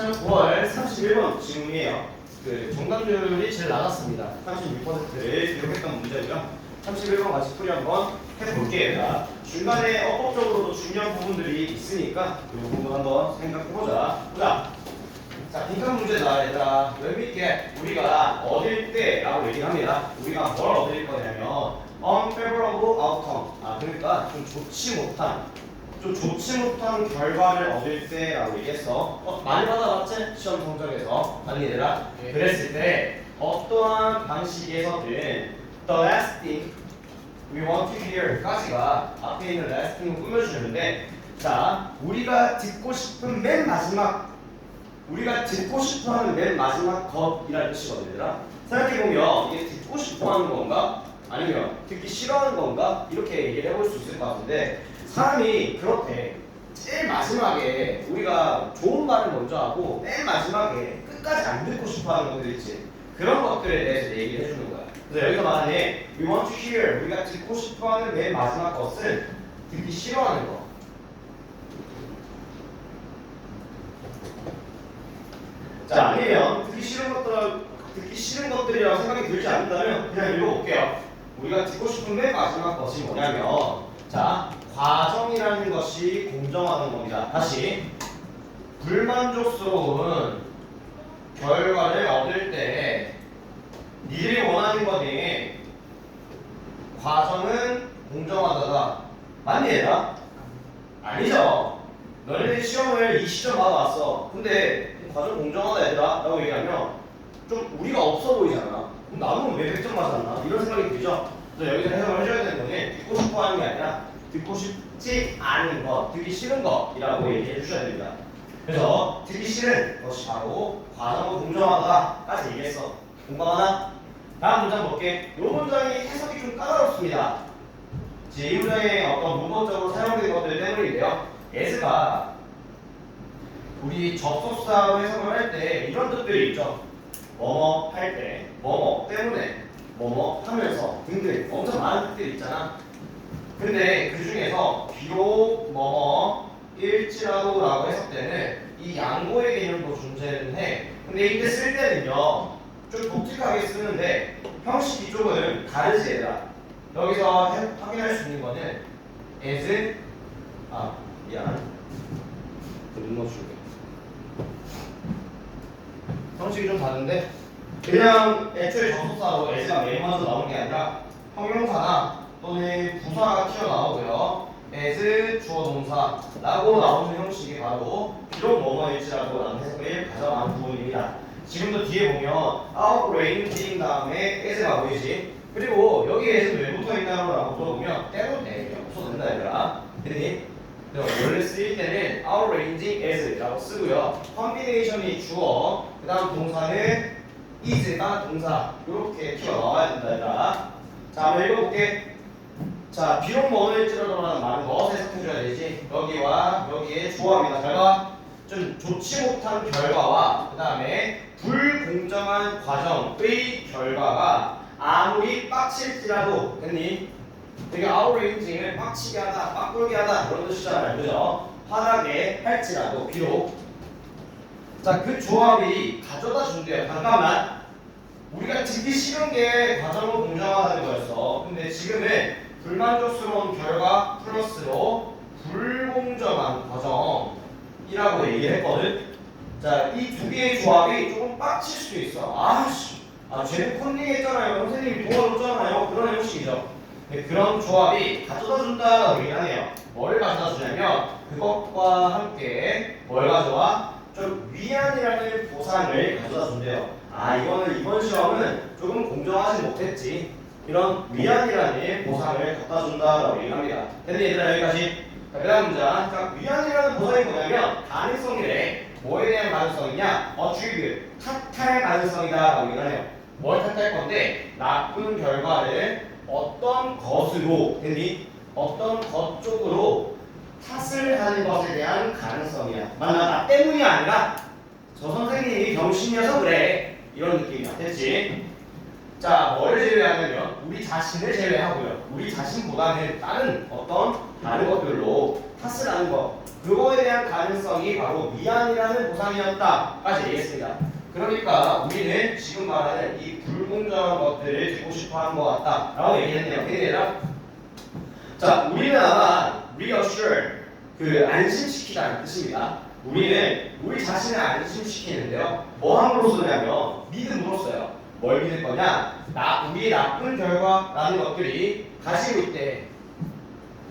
2014년 9월 31번 질문이에요. 그 정답률이 제일 낮았습니다. 36%를 기록했던 문제고요. 31번 같이 풀이 한번 해볼게요. 중간에 어법적으로도 중요한 부분들이 있으니까 이 부분 한번 생각해보자. 보자. 자, 빈칸 문제다, 얘들아. When we get, 우리가 얻을 때 라고 얘기합니다. 우리가 뭘 얻을 거냐면 unfavorable outcome. 그러니까 좀 좋지 못한 결과를 얻을 때라고 얘기했어. 많이 받아봤지? 시험 성적에서. 아니 얘들아. 그랬을 때 어떠한 방식에서든 the last thing we want to hear 까지가 앞에 있는 last thing을 꾸며주는데, 자, 우리가 듣고 싶은 맨 마지막, 우리가 듣고 싶어하는 맨 마지막 것이라는 뜻이거든 얘들아. 생각해보면 이게 듣고 싶어하는 건가? 아니면 듣기 싫어하는 건가? 이렇게 얘기를 해볼 수 있을 것 같은데, 사람이 그렇대. 제일 마지막에 우리가 좋은 말을 먼저 하고 맨 마지막에 끝까지 안 듣고 싶어하는 것들 있지. 그런 것들에 대해서 얘기를 해주는 거야. 그래서 여기서 말하는 we want to hear, 우리가 듣고 싶어하는 맨 마지막 것은 듣기 싫어하는 거. 자, 아니면 듣기 싫은 것들이라고 생각이 들지 않는다면 그냥 읽어볼게요. 우리가 듣고 싶은 맨 마지막 것이 뭐냐면, 자, 과정이라는 것이 공정하는 겁니다. 다시, 불만족스러운 결과를 얻을 때 니들이 원하는 거니 과정은 공정하다가 맞니 얘들아? 아니죠. 너네들이 시험을 이 시점 받아왔어. 근데 과정 공정하다 얘들아 라고 얘기하면 좀 우리가 없어 보이잖아. 그럼 나는 왜 100점 맞았나? 이런 생각이 들죠. 그래서 여기서 해석을 해줘야 되는 거는 듣고 싶어 하는 게 아니라 듣고 싶지 않은 것, 듣기 싫은 것이라고 얘기해 주셔야 됩니다. 그래서 듣기 싫은 것이 바로 과정은 공정하다까지 얘기했어. 공감하나? 다음 문장 볼게. 이 문장이 해석이 좀 까다롭습니다. 이 문장에 어떤 문법적으로 사용된 것들 때문인데요. as가 우리 접속사로 해석을 할 때 이런 뜻들이 있죠. 뭐뭐 할 때, 뭐뭐 때문에, 뭐뭐 하면서 등등 엄청 많은 뜻들이 있잖아. 근데 그 중에서 비록 뭐뭐일지라도 라고 했을 때는 이 양보의 개념도 존재는 해. 근데 이때 쓸 때는요 좀 독특하게 쓰는데 형식이 조금 다르지 얘들아. 여기서 확인할 수 있는 거는 as, 미안, 눌러줄게. 형식이 좀 다른데 그냥 애초에 접속사로 as가 맨 먼저 나오는 게 아니라 형용사나 또는 부사가 튀어나오고요. as 주어 동사라고 나오는 형식이 바로 비록 뭐뭐일지라도 라는 해석을 가져가는 부분입니다. 지금도 뒤에 보면 outranging 다음에 as가 보이지? 그리고 여기 as는 왜 붙어있나요? 라고 물어보면 때로 돼. 없어도 된다 얘들아. 됐니? 원래 쓰일 때는 outranging as 라고 쓰고요. 컨비네이션이 주어, 그 다음 동사는 is가 동사 이렇게 튀어나와야 된다 얘들아. 자, 한번 읽어볼게. 자, 비록 뭐뭐일지라도라는 말은 무엇을 해석해줘야 되지? 여기와 여기의 조합이다. 잘 봐. 좀 좋지 못한 결과와 그 다음에 불공정한 과정의 결과가 아무리 빡칠지라도, 됐니? 되게 outranging을 빡치게 하다, 빡돌게 하다 그런 뜻이잖아요. 그죠? 화나게 할지라도 비록. 자, 그 조합이 가져다 준대요. 잠깐만. 우리가 듣기 싫은 게 과정은 공정하다는 거였어. 근데 지금은 불만족스러운 결과 플러스로 불공정한 과정이라고 얘기를 했거든. 자, 이 두 개의 조합이 조금 빡칠 수도 있어. 쟤는 컨닝 했잖아요. 선생님이 도와줬잖아요. 그런 형식이죠. 그런 조합이 가져다 준다라고 얘기하네요. 뭘 가져다 주냐면 그것과 함께 뭘 가져와? 좀 위안이라는 보상을 가져다 준대요. 이거는 이번 시험은 조금 공정하지 못했지. 이런 위안이라는 보상을 갖다 준다라고 얘기합니다. 됐니 얘들아 여기까지? 자, 그 다음 문장. 자, 위안이라는 보상이 뭐냐면 가능성이래. 뭐에 대한 가능성이냐? attribute, 탓할 가능성이다라고 얘기하네요. 뭘 탓할 건데 나쁜 결과를 어떤 것으로, 됐니? 어떤 것 쪽으로 탓을 하는 것에 대한 가능성이야. 맞나? 나 때문이 아니라 저 선생님이 병신이어서 그래. 이런 느낌이야. 됐지? 자, 뭐를 제외하냐면 우리 자신을 제외하고요. 우리 자신보다는 다른 것들로 탓을 하는 것. 그거에 대한 가능성이 바로 미안이라는 보상이었다까지 얘기했습니다. 그러니까 우리는 지금 말하는 이 불공정한 것들을 듣고 싶어하는 것 같다라고 얘기했네요. 얘들아. 자, 우리는 아마 reassure 안심시키다는 뜻입니다. 우리는 우리 자신을 안심시키는데요. 뭐 함으로써냐면 믿음으로써요. 뭘 믿을 거냐? 우리의 나쁜 결과라는 것들이 가지고 있대.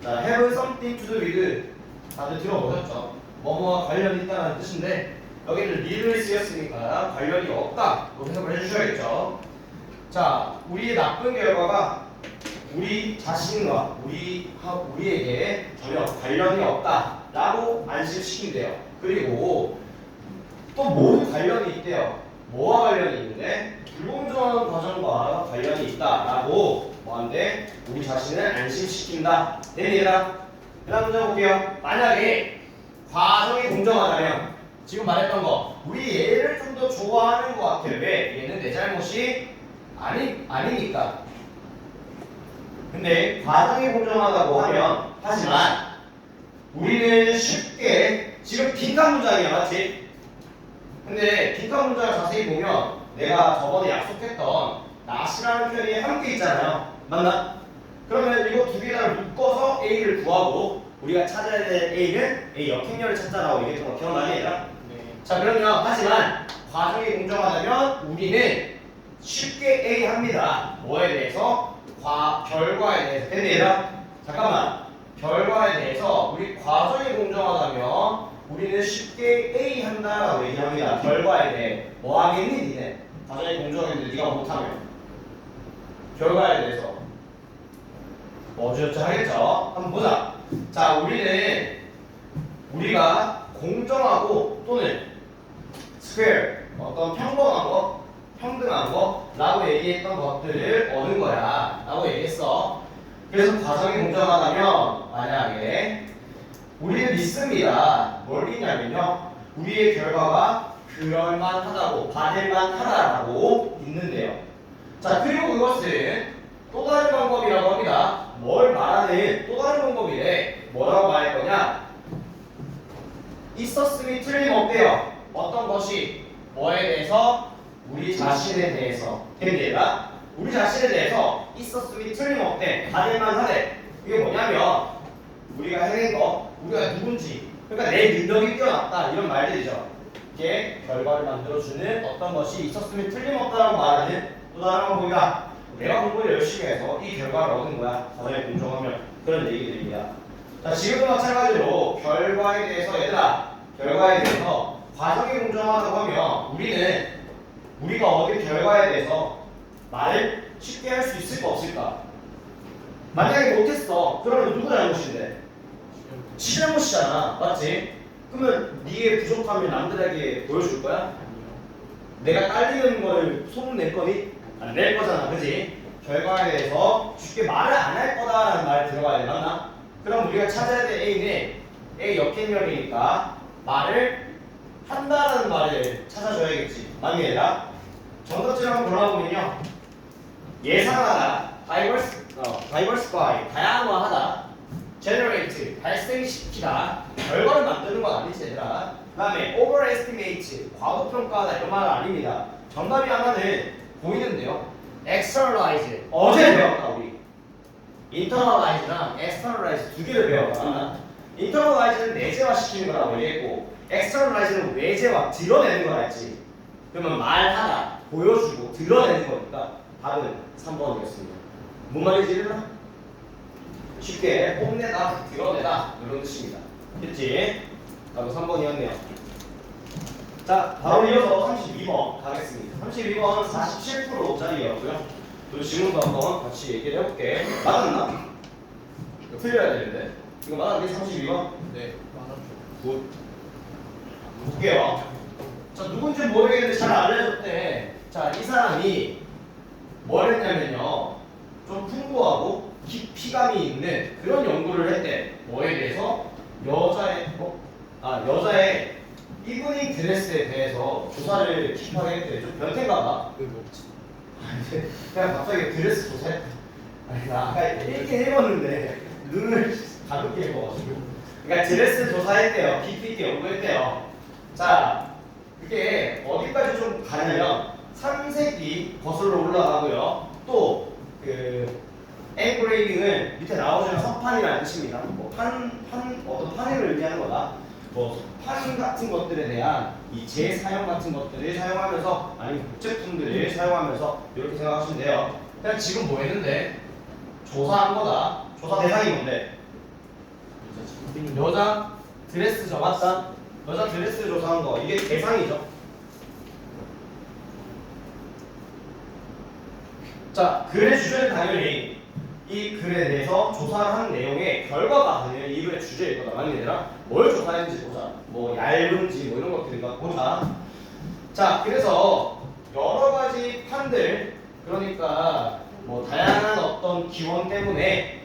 자, have something to do with 다들 들어보셨죠? 뭐뭐와 관련이 있다는 뜻인데 여기는 리를 쓰였으니까 관련이 없다고 해석을 해주셔야겠죠. 자, 우리의 나쁜 결과가 우리 자신과 우리에게 전혀 관련이 없다라고 안심시킨대요. 그리고 또 뭐에 관련이 있대요. 뭐와 관련이 있는데 불공정한 과정과 관련이 있다라고 뭐한데 우리 자신을 안심시킨다. 됩니다. 그 다음 문제 볼게요. 만약에 과정이 공정하다면 지금 말했던 거 우리 얘를 좀 더 좋아하는 것 같아요. 왜? 얘는 내 잘못이 아니니까. 근데 과정이 공정하다고 하면 하지만 우리는 쉽게 지금 빈칸 문장이야. 맞지? 근데 빈칸 문장을 자세히 보면 내가 저번에 약속했던 not이라는 표현이 함께 있잖아요. 맞나? 그러면 이거 두 개를 묶어서 A를 구하고 우리가 찾아야 될 A는 A 역행렬을 찾자라고 얘기했던 거 기억나니 얘들아? 네. 자, 그러면 하지만 과정이 공정하다면 우리는 쉽게 A 합니다. 뭐에 대해서? 결과에 대해서. 됐니 얘들아? 잠깐만. 결과에 대해서 우리 과정이 공정하다면 우리는 쉽게 A 한다라고 얘기합니다. 결과에 대해. 뭐 하겠니 니네? 과정이 공정했는데 네가 못하면 결과에 대해서 어쩌저쩌 하겠죠? 한번 보자. 자, 우리가 공정하고 또는 square 어떤 평범한 거, 평등한 거 라고 얘기했던 것들을 얻은 거야 라고 얘기했어. 그래서 과정이 공정하다면 만약에 우리는 믿습니다. 뭘 믿냐면요, 우리의 결과가 그럴만하다고, 받을만하다라고 믿는데요. 자, 그리고 그것은 또 다른 방법이라고 합니다. 뭘 말하는 또 다른 방법이래. 뭐라고 말할 거냐? 있었음이 틀림없대요. 어떤 것이? 뭐에 대해서? 우리 자신에 대해서. 됩니다. 우리 자신에 대해서 있었음이 틀림없대. 받을만하대. 이게 뭐냐면 우리가 해낸 거, 우리가 누군지, 그러니까 내 능력이 뛰어났다 이런 말들이죠. 이게 결과를 만들어주는 어떤 것이 있었음이 틀림없다라고 말하는 또 다른 방법이다. 내가 공부를 열심히 해서 이 결과를 얻은 거야. 과정이 공정하면 그런 얘기들입니다. 자, 지금도 마찬가지로 결과에 대해서 결과에 대해서 과정이 공정하다고 하면 우리가 얻은 결과에 대해서 말을 쉽게 할 수 있을까 없을까? 만약에 못했어. 그러면 누구 잘못인데? 지 잘못이잖아. 맞지? 그러면 네게 부족함을 남들에게 보여줄 거야? 내가 딸리는 거를 소문낼 거니? 안 낼 거잖아. 그지? 결과에 대해서 쉽게 말을 안 할 거다라는 말이 들어가야 되나? 맞나? 그럼 우리가 찾아야 될 A는 A 역행렬이니까 말을 한다라는 말을 찾아줘야겠지. 맞니 얘들아? 정답지를 한번 골라보면요, 예상하다, diversify, 다양화하다, generate, 발생시키다, 결과를 만드는 건 아니지 얘들아. 그 다음에 overestimate, 과소평가하다 이런 말은 아닙니다. 정답이 하나는 보이는데요, externalize, 어제 배웠다 우리. internalize랑 externalize 두 개를 배웠다. internalize는 내재화시키는 거라고 얘기했고 externalize는 외재화, 드러내는 거라 했지. 그러면 말하다, 보여주고 드러내는 거니까 답은 3번이었습니다. 뭔 말인지 이해나? 쉽게 뽐내다, 드러내다 이런 뜻입니다. 됐지? 답은 3번이었네요. 자, 바로 이어서 32번 가겠습니다. 32번은 47%짜리였고요. 또 질문도 한번 같이 얘기를 해볼게. 맞았나? 이거 틀려야 되는데. 이거 맞았니? 32번? 네, 맞았죠. 굿. 볼게요. 자, 누군지 모르겠는데 잘 알려줬대. 자, 이 사람이 뭘 했냐면요, 좀 풍부하고 깊이감이 있는 그런 연구를 했대. 뭐에 대해서? 여자의 이브닝 드레스에 대해서 조사를 깊하게 했대. 좀 변태인가 봐. 왜 먹지? 그냥 갑자기 드레스 조사해. 아니 나 아까 읽긴 읽었는데 눈을 가볍게 읽어가지고. 그러니까 드레스 조사했대요. PPT 연구했대요. 자, 그게 어디까지 좀 가냐면 3색이 거슬러 올라가고요. 또 그 엔그레이빙은 밑에 나오시는 석판이라는 뜻입니다. 뭐 어떤 판을 의미하는 거다. 뭐 판 같은 것들에 대한 이 재사용 같은 것들을 사용하면서 아니면 복제품들을 사용하면서 이렇게 생각하시면 돼요. 그냥 지금 뭐 했는데 조사한 거다. 조사 대상이 뭔데? 여자 드레스죠, 맞다? 여자 드레스 조사한 거 이게 대상이죠. 자, 글의 주제는 당연히 이 글에 대해서 조사를 한 내용의 결과가 당연히 이 글의 주제일 거다. 만약에 얘들아 뭘 조사했는지 보자. 뭐 얇은지 뭐 이런 것들인가 보자. 자, 그래서 여러 가지 판들, 그러니까 뭐 다양한 기원 때문에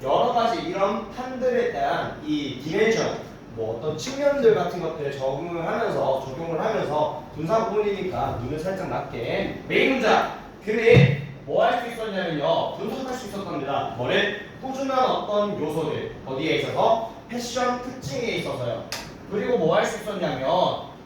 여러 가지 이런 판들에 대한 이 디멘션, 뭐 어떤 측면들 같은 것들을 적용을 하면서 분사 구문이니까 눈을 살짝 낮게 메인 문장 글에 뭐 할 수 있었냐면요, 분석할 수 있었답니다. 뭐를? 꾸준한 어떤 요소들 어디에 있어서? 패션 특징에 있어서요. 그리고 뭐 할 수 있었냐면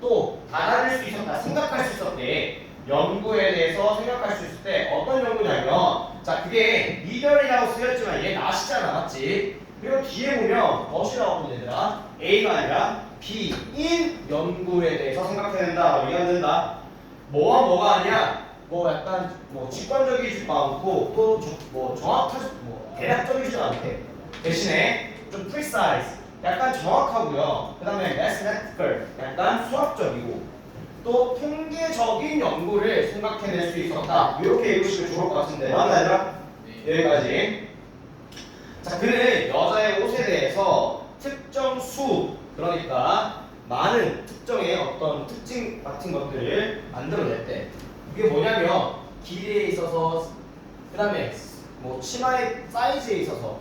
또 달아낼 수 있었다, 생각할 수 있었대. 연구에 대해서 생각할 수 있을 때 어떤 연구냐면, 자, 그게 이별이라고 쓰였지만 얘 낫이잖아, 맞지? 그리고 뒤에 보면 엇이라고 하면 얘들아 A가 아니라 B인 연구에 대해서 생각해야 된다, 이해가 된다. 뭐와 뭐가 아니야? 뭐 약간 뭐 직관적이지도 않고 또 뭐 정확하지 뭐 대략적이지도 않대. 대신에 좀 precise, 약간 정확하고요. 그 다음에 mathematical, 약간 수학적이고 또 통계적인 연구를 생각해낼 수 있었다. 이렇게 읽으시면 좋을 것 같은데 맞나요? 여기까지. 자, 그는 여자의 옷에 대해서 특정 수, 그러니까 많은 특정의 어떤 특징 같은 것들을 만들어냈대. 그게 뭐냐면 길이에 있어서, 그 다음에 뭐 치마의 사이즈에 있어서,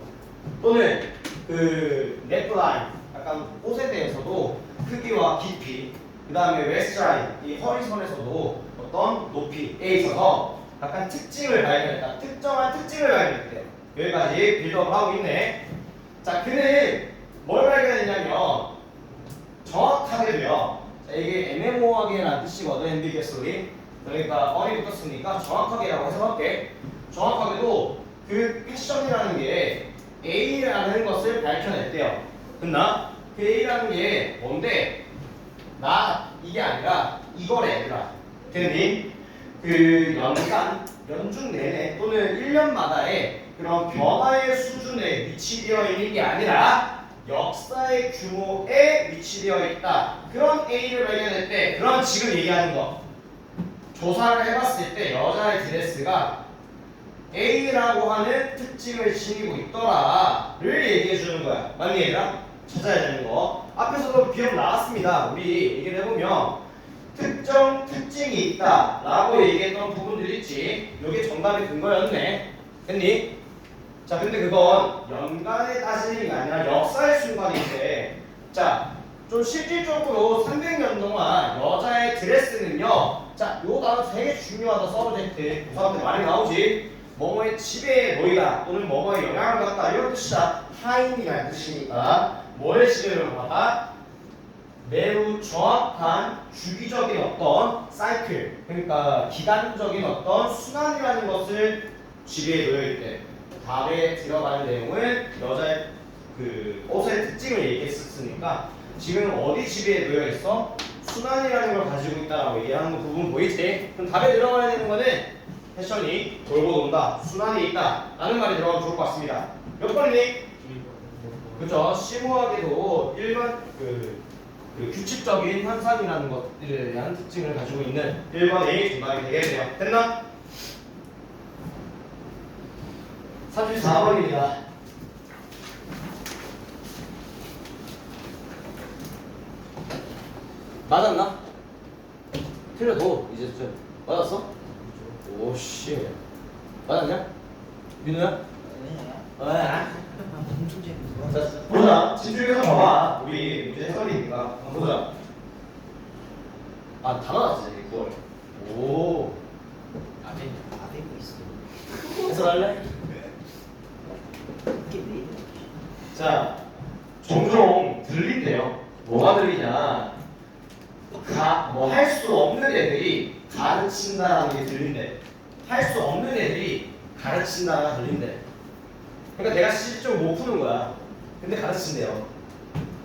또는 그 넥라인, 약간 옷에 대해서도 크기와 깊이, 그 다음에 웨스트라인, 이 허리선에서도 어떤 높이에 있어서 약간 특징을 발견했다. 특정한 특징을 발견했대. 여기까지 빌드업을 하고 있네. 자, 그는 뭘 발견했냐면 정확하게도요. 자, 이게 애매모호하게라는 뜻이거든. ambiguously. 그러니까 언이 붙었으니까 정확하게라고 해석할게. 정확하게도 그 패션이라는 게 A라는 것을 밝혀냈대요. 됐나? 그 A라는 게 뭔데? 이게 아니라 이거래, 얘들아. 됐니? 그 연중 내내 또는 1년마다의 그런 변화의 수준에 위치되어 있는 게 아니라 역사의 규모에 위치되어 있다. 그런 A를 발견했대. 그럼 지금 얘기하는 거, 조사를 해봤을 때 여자의 드레스가 A라고 하는 특징을 지니고 있더라를 얘기해 주는 거야. 맞니 얘들아? 찾아야 되는 거. 앞에서도 비록 나왔습니다. 우리 얘기를 해보면 특정 특징이 있다 라고 얘기했던 부분들이 있지. 이게 정답의 근거였네. 됐니? 자, 근데 그건 연간에 따지는 게 아니라 역사의 순간인데, 자, 좀 실질적으로 300년 동안 여자의 드레스는요, 자, 요 단어 되게 중요하다. 서브젝트 부사한테 많이 나오지. 뭐뭐의 지배에 놓이다 또는 뭐뭐의 영향을 받다, 이런 뜻이다. 하인이라는 뜻이니까 뭐의 지배를 받아? 매우 정확한 주기적인 어떤 사이클, 그러니까 기간적인 어떤 순환이라는 것을 지배에 놓여 있대. 답에 들어가는 내용은 여자의 그 옷의 특징을 얘기했었으니까 지금 어디 지배에 놓여 있어? 순환이라는 걸 가지고 있다라고 얘기하는 부분 보이지? 그럼 답에 들어가야 되는 거는 패션이 돌고 돈다, 순환이 있다 라는 말이 들어가면 좋을 것 같습니다. 몇 번이니? 그죠? 심오하게도 일반 그 규칙적인 현상이라는 것들에 대한 특징을 가지고 있는 1번이 정답이 되겠네요. 됐나? 34번입니다. 맞았나? 틀려도 이제 좀 맞았어? 오씨, 맞았냐? 민우야? 자, 보자. 집중해서 봐봐. 우리 문제 해설이니까 한번 보자. 다 맞았지, 9월. 오. 자, 종종 들린대요. 뭐가 들리냐? 뭐 할 수 없는 애들이 가르친다라는 게 들린대. 할 수 없는 애들이 가르친다가 들린대. 그러니까 내가 실질적으로 못 푸는 거야. 근데 가르친대요.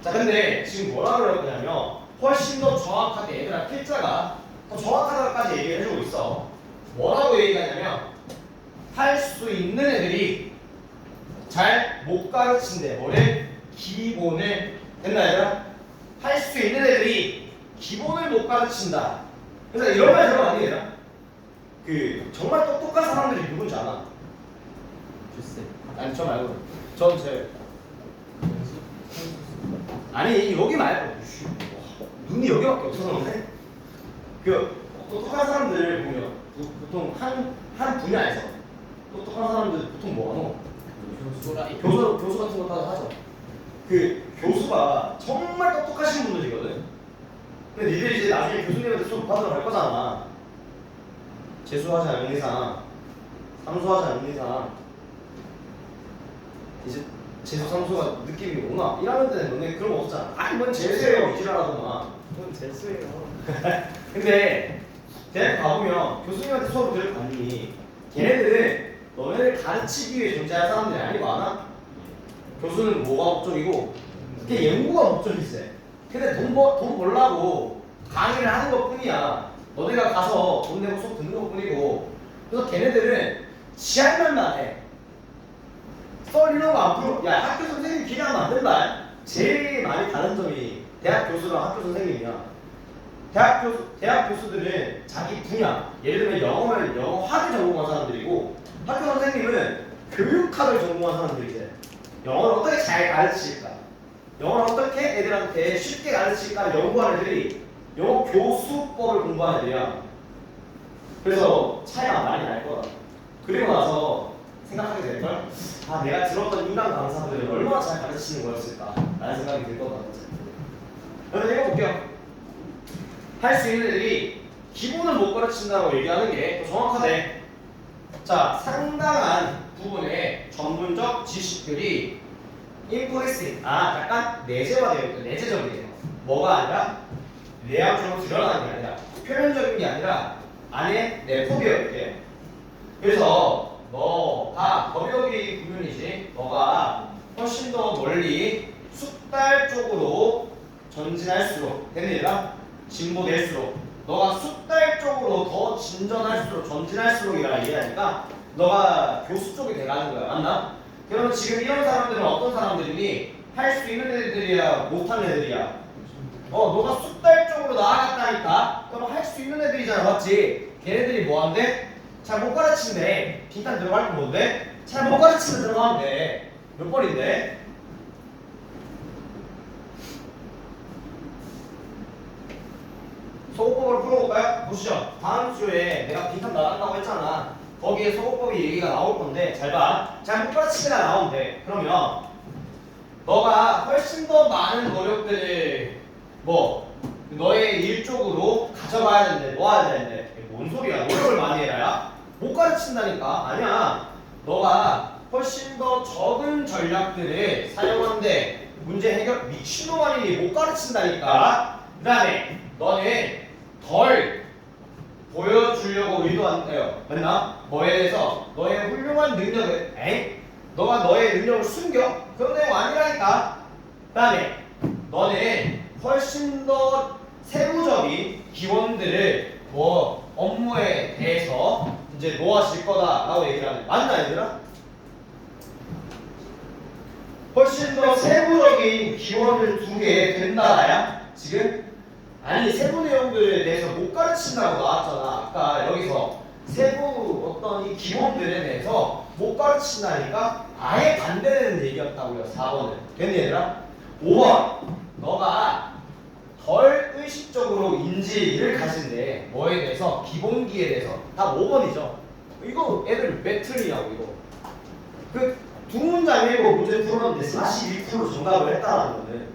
자, 근데 지금 뭐라 그럴 거냐면 훨씬 더 정확하게 얘들아 필자가 더 정확하다까지 얘기를 해주고 있어. 뭐라고 얘기하냐면 할 수 있는 애들이 잘 못 가르친대. 뭐를? 기본을. 됐나 얘들아? 할 수 있는 애들이 기본을 못 가르친다. 그래서 이런 말 들으면 안 되겠다. 정말 똑똑한 사람들이 누군지 아나? 글쎄. 아니 저 말고 제 아니 여기 말고 눈이 여기밖에 없어서 그런데 똑똑한 사람들 보면 보통 한 분야에서 똑똑한 사람들 보통 뭐 하노? 교수 같은 거 따로 하죠. 교수가 정말 똑똑하신 분들이거든. 근데 니들이 이제 나중에 교수님한테 수업 받으러 갈 거잖아. 재수하지 않는 이상, 삼수하지 않는 이상 이제 재수 삼수가 느낌이 오나? 1학년 때는 너네 그런 거 없잖아. 아니 뭔 재수예요 이지랄하더만. 그건 재수예요. 근데 대학 가보면 교수님한테 수업을 들을 거 아니니 걔네들은 너네를 가르치기 위해 존재할 사람들이 아니고 아나? 교수는 뭐가 목적이고 그게 연구가 목적이지. 근데 돈 벌라고 강의를 하는 것 뿐이야. 너네가 가서 돈 내고 수업 듣는 것 뿐이고. 그래서 걔네들은 지할 말만 해. 썰 이런 거 앞으로 야 학교 선생님 기대하면 안 된다. 제일 많이 다른 점이 대학 교수랑 학교 선생님이야. 대학 교수들은 자기 분야, 예를 들면 영어를 영어학을 전공한 사람들이고 학교 선생님은 교육학을 전공한 사람들이지. 영어를 어떻게 잘 가르칠까? 영어를 어떻게 애들한테 쉽게 가르칠까 연구하는 애들이 영어 교수법을 공부하는 애들이야. 그래서 차이가 많이 날 거야. 그리고 나서 생각하게 될걸? 아 내가 들었던 인간 강사들을 얼마나 잘 가르치는 거였을까? 라는 생각이 들 것 같아. 그래서 읽어볼게요. 할 수 있는 애들이 기본을 못 가르친다고 얘기하는 게 더 정확하대. 자, 상당한 부분의 전문적 지식들이 implicit, 약간 내재화되어 있고 내재적이에요. 뭐가 아니라 내향적으로 드러나는 게 아니라 표면적인 게 아니라 안에 내포되어 있대. 그래서 너가 법역이 구문이지. 너가 훨씬 더 멀리 숙달 쪽으로 전진할수록 되느니라 진보될수록 너가 숙달 쪽으로 더 진전할수록 전진할수록이라 얘기하니까 너가 교수 쪽이 돼가는 거야. 맞나? 그러면 지금 이런 사람들은 어떤 사람들이니? 할 수 있는 애들이야? 못하는 애들이야? 너가 숙달 쪽으로 나아갔다니까? 그럼 할 수 있는 애들이잖아. 맞지? 걔네들이 뭐한대? 잘 못 가르치는데 빈칸 들어갈 건 뭔데? 잘 못 가르치면 들어가면 돼. 몇 번인데? 소고법으로 풀어볼까요? 보시죠. 다음 주에 내가 빈칸 나간다고 했잖아. 거기에 소고법이 얘기가 나올 건데 잘 봐. 잘 못 가르치기가 나오면 돼. 그러면 너가 훨씬 더 많은 노력들을 너의 일 쪽으로 가져가야 되는데 놓아야 되는데 뭔 소리야? 노력을 많이 해라야? 못 가르친다니까? 아니야. 너가 훨씬 더 적은 전략들을 사용하는데 문제 해결 미친놈 아니니 못 가르친다니까? 그 다음에 너는 덜 보여주려고 의도한대요. 맞나? 뭐에 대해서 너의 훌륭한 능력을 너가 너의 능력을 숨겨? 그런 내용 아니라니까. 그 다음에 너는 훨씬 더 세부적인 기원들을 업무에 대해서 이제 놓아질 거다라고 얘기를 하네. 맞나 얘들아? 훨씬 더 세부적인 기원을 두게 된다야 지금? 아니 세부 내용들에 대해서 못 가르친다고 나왔잖아. 아까 여기서 세부 어떤 이 기본들에 대해서 못 가르친다니까 아예 반대되는 얘기였다고요. 4번은. 됐니 얘들아? 5번 너가 덜 의식적으로 인지를 가진데 뭐에 대해서 기본기에 대해서 다 5번이죠. 이거 애들 왜 틀리냐고 이거. 두 문장 읽고 문제 풀었는데 42% 정답을 했다는 거는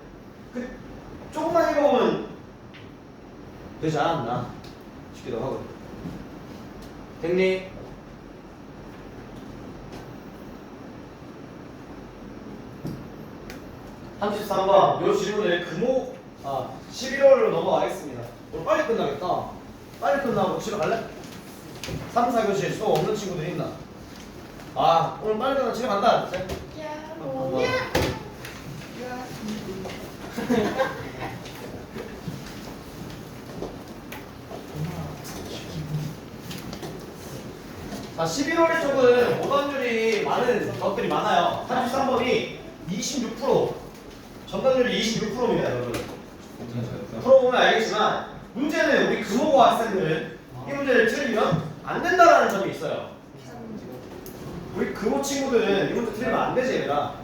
조금만 읽어보면 되지 않았나 싶기도 하고. 됐니? 33번 요 질문을 11월로 넘어가겠습니다. 오늘 빨리 끝나겠다. 빨리 끝나고 집에 갈래? 3, 4교시 수업 없는 친구들 있나? 오늘 빨리 끝나고 집에 간다. 야, 뭐야? 자, 11월의 쪽은 오답률이 많은 것들이 많아요. 33번이 26%, 정답률이 26%입니다, 여러분. 풀어보면 알겠지만 문제는 우리 금호고 학생들은 이 문제를 틀리면 안 된다라는 점이 있어요. 우리 금호 친구들은 이 문제 틀리면 안 되지, 얘들아.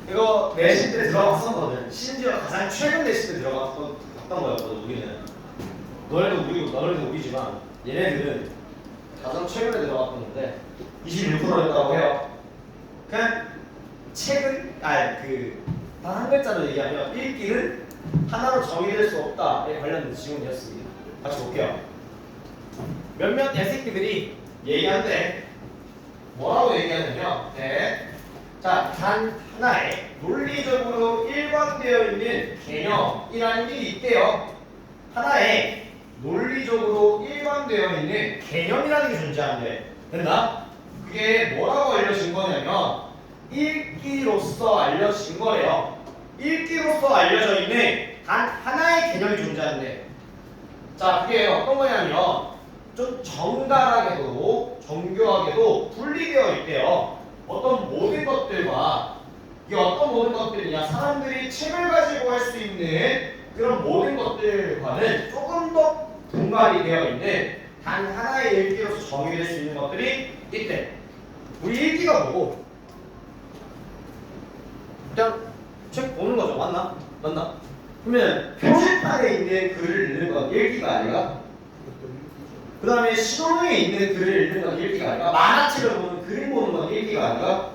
이거 내신 때 들어갔었거든. 심지어 가장 최근 내신 때 들어갔던 거였거든, 우리는. 너네도 우리지만 얘네들은 가장 최근에 들어갔던 건데 26%였다고 해요. 그냥 책은 단 한 글자로 얘기하면 읽기는 하나로 정의될 수 없다에 관련된 질문이었습니다. 같이 볼게요. 몇몇 애새끼들이 얘기하는데 뭐라고 얘기하냐면 자, 단 하나의 논리적으로 일관되어 있는 개념이라는 게 있대요. 하나의 논리적으로 일관되어 있는 개념이라는 게 존재한대. 됐나? 그게 뭐라고 알려진 거냐면 읽기로서 알려진 거예요. 읽기로서 알려져 있는 단 하나의 개념이 존재한대. 자, 그게 어떤 거냐면 좀 정갈하게도 정교하게도 분리되어 있대요. 어떤 모든 것들과 이게 어떤 모든 것들이냐, 사람들이 책을 가지고 할 수 있는 그런 모든 것들과는 조금 더 분갈이 되어 있는 단 하나의 읽기로서 정의될 수 있는 것들이 있대. 우리 읽기가 뭐고? 그냥 책 보는 거죠. 맞나? 그러면 표지판에 있는 글을 읽는 건 읽기가 아니라, 그 다음에 신호등에 있는 글을 읽는 건 읽기가 아니라, 만화책을 보는 그림 보는 건 읽기가 아니라,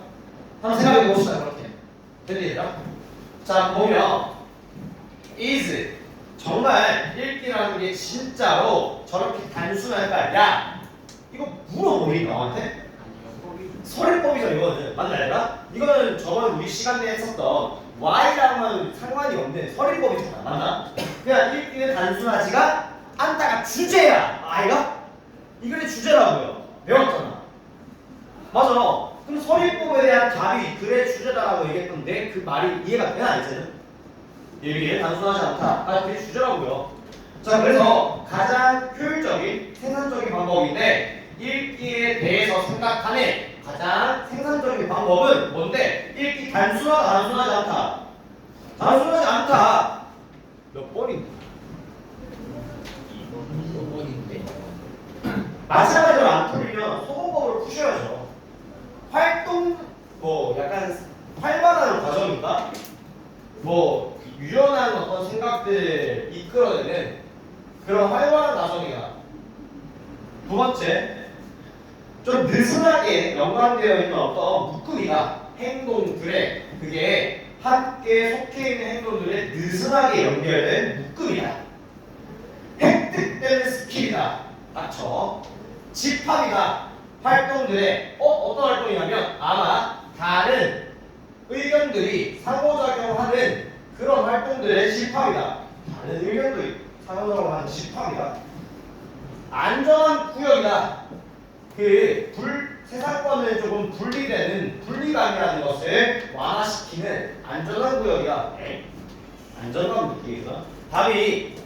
한번 생각해 봅시다. 그렇게 들리죠? 자, 보면 is 정말 읽기라는 게 진짜로 저렇게 단순할까? 야, 이거 물어보니 너한테? 서술법이죠, 이거는. 맞나, 얘들아? 이거는 저번 우리 시간 내에 했었던 Y랑은 상관이 없는 서술법이잖아. 맞나? 그냥 읽기는 단순하지가 않다가 주제야. 아이가? 이 글의 주제라고요. 배웠잖아. 맞아. 그럼 서술법에 대한 답이 글의 주제다라고 얘기했던데 그 말이 이해가 되나, 이제는? 읽기는 단순하지 않다. 그게 주제라고요. 자, 그래서 가장 효율적인 생산적인 방법인데 읽기에 대해서 생각하는 가장 생산적인 방법은 뭔데? 읽기 단순하다, 단순하지 않다. 단순하지 않다. 몇 번인데? 2번인데? 마찬가지로 안 풀리면 소금법을 푸셔야죠. 활동, 약간 활발한 과정인가? 유연한 어떤 생각들을 이끌어내는 그런 활발한 과정이다. 두 번째, 좀 느슨하게 연관되어 있는 어떤 묶음이다. 행동들의, 그게 함께 속해 있는 행동들의 느슨하게 연결된 묶음이다. 획득되는 스킬이다. 맞죠? 집합이다. 활동들의 어떤 활동이냐면 아마 다른 의견들이 상호작용하는 그런 활동들의 집합이다. 다른 의견들이 상호작용하는 집합이다. 안전한 구역이다. 세상과는 조금 분리되는 분리감이라는 것을 완화시키는 안전한 구역이다. 안전감 느끼겠다. 답이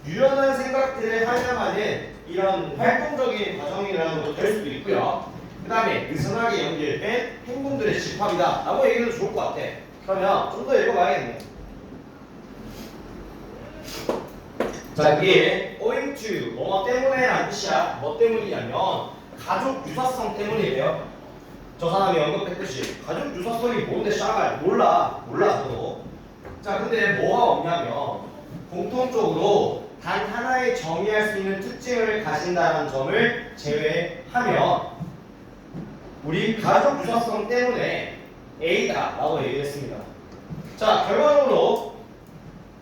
유연한 생각들을 활용하는 이런 활동적인 과정이라는 것도 될 수도 있고요. 그 다음에 느슨하게 연결된 행동들의 집합이다 라고 얘기해도 좋을 것 같아. 그러면 좀 더 읽어봐야겠네. 자, 이게 owing to 뭐 때문에 라는 뜻이야. 뭐 때문이냐면 가족 유사성 때문이에요. 저 사람이 언급했듯이 가족 유사성이 뭔데 샤갈 몰라 저도. 자, 근데 뭐가 없냐면 공통적으로 단 하나의 정의할 수 있는 특징을 가진다는 점을 제외하면 우리 가족 유사성 때문에 A다 라고 얘기했습니다. 자, 결과적으로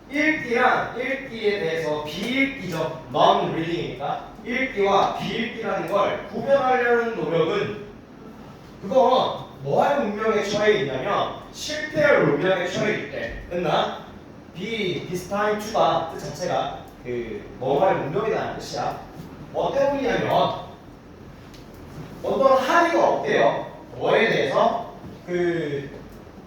읽기랑 읽기에 대해서 비읽기적 non-reading이니까 읽기와 비읽기라는 걸 구별하려는 노력은 그건 뭐 운명에 처해 있냐면 실패할 운명에 처해 있대. 됐나? be this time to가 뜻 자체가 그 뭐할 운명이라는 뜻이야. 뭐 때문이냐면 어떤 합의가 없대요. 뭐에 대해서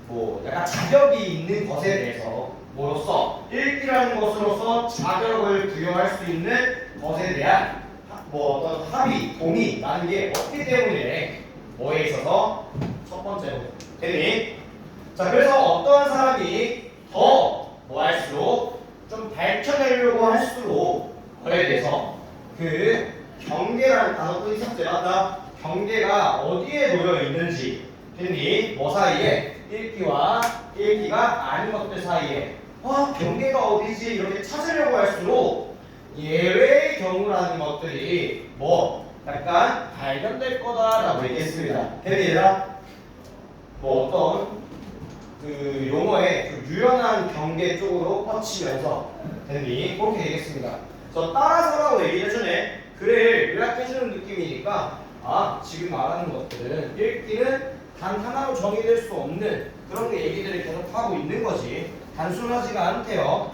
뭐 약간 자격이 있는 것에 대해서 뭐로서 읽기라는 것으로서 자격을 부여할 수 있는 것에 대한 뭐 어떤 합의, 동의라는 게 없기 때문에 뭐에 있어서 첫 번째로 됐니? 자, 그래서 어떠한 사람이 더 뭐 할수록 좀 밝혀내려고 할수록 그에 대해서 그 경계라는 단어도 있었지 맞다. 경계가 어디에 놓여 있는지 됐니? 뭐 사이에? 읽기와 읽기가 아닌 것들 사이에 경계가 어디지? 이렇게 찾으려고 할수록 예외의 경우라는 것들이 뭐 약간 발견될 거다라고 얘기했습니다. 걔네들아 뭐 어떤 그 용어의 그 유연한 경계 쪽으로 뻗치면서 됐니? 그렇게 얘기했습니다. 그래서 따라서라고 얘기를 해주네. 그래 요약해주는 느낌이니까 지금 말하는 것들은 읽기는 단 하나로 정의될 수 없는 그런 게 얘기들을 계속 하고 있는 거지. 단순하지가 않대요.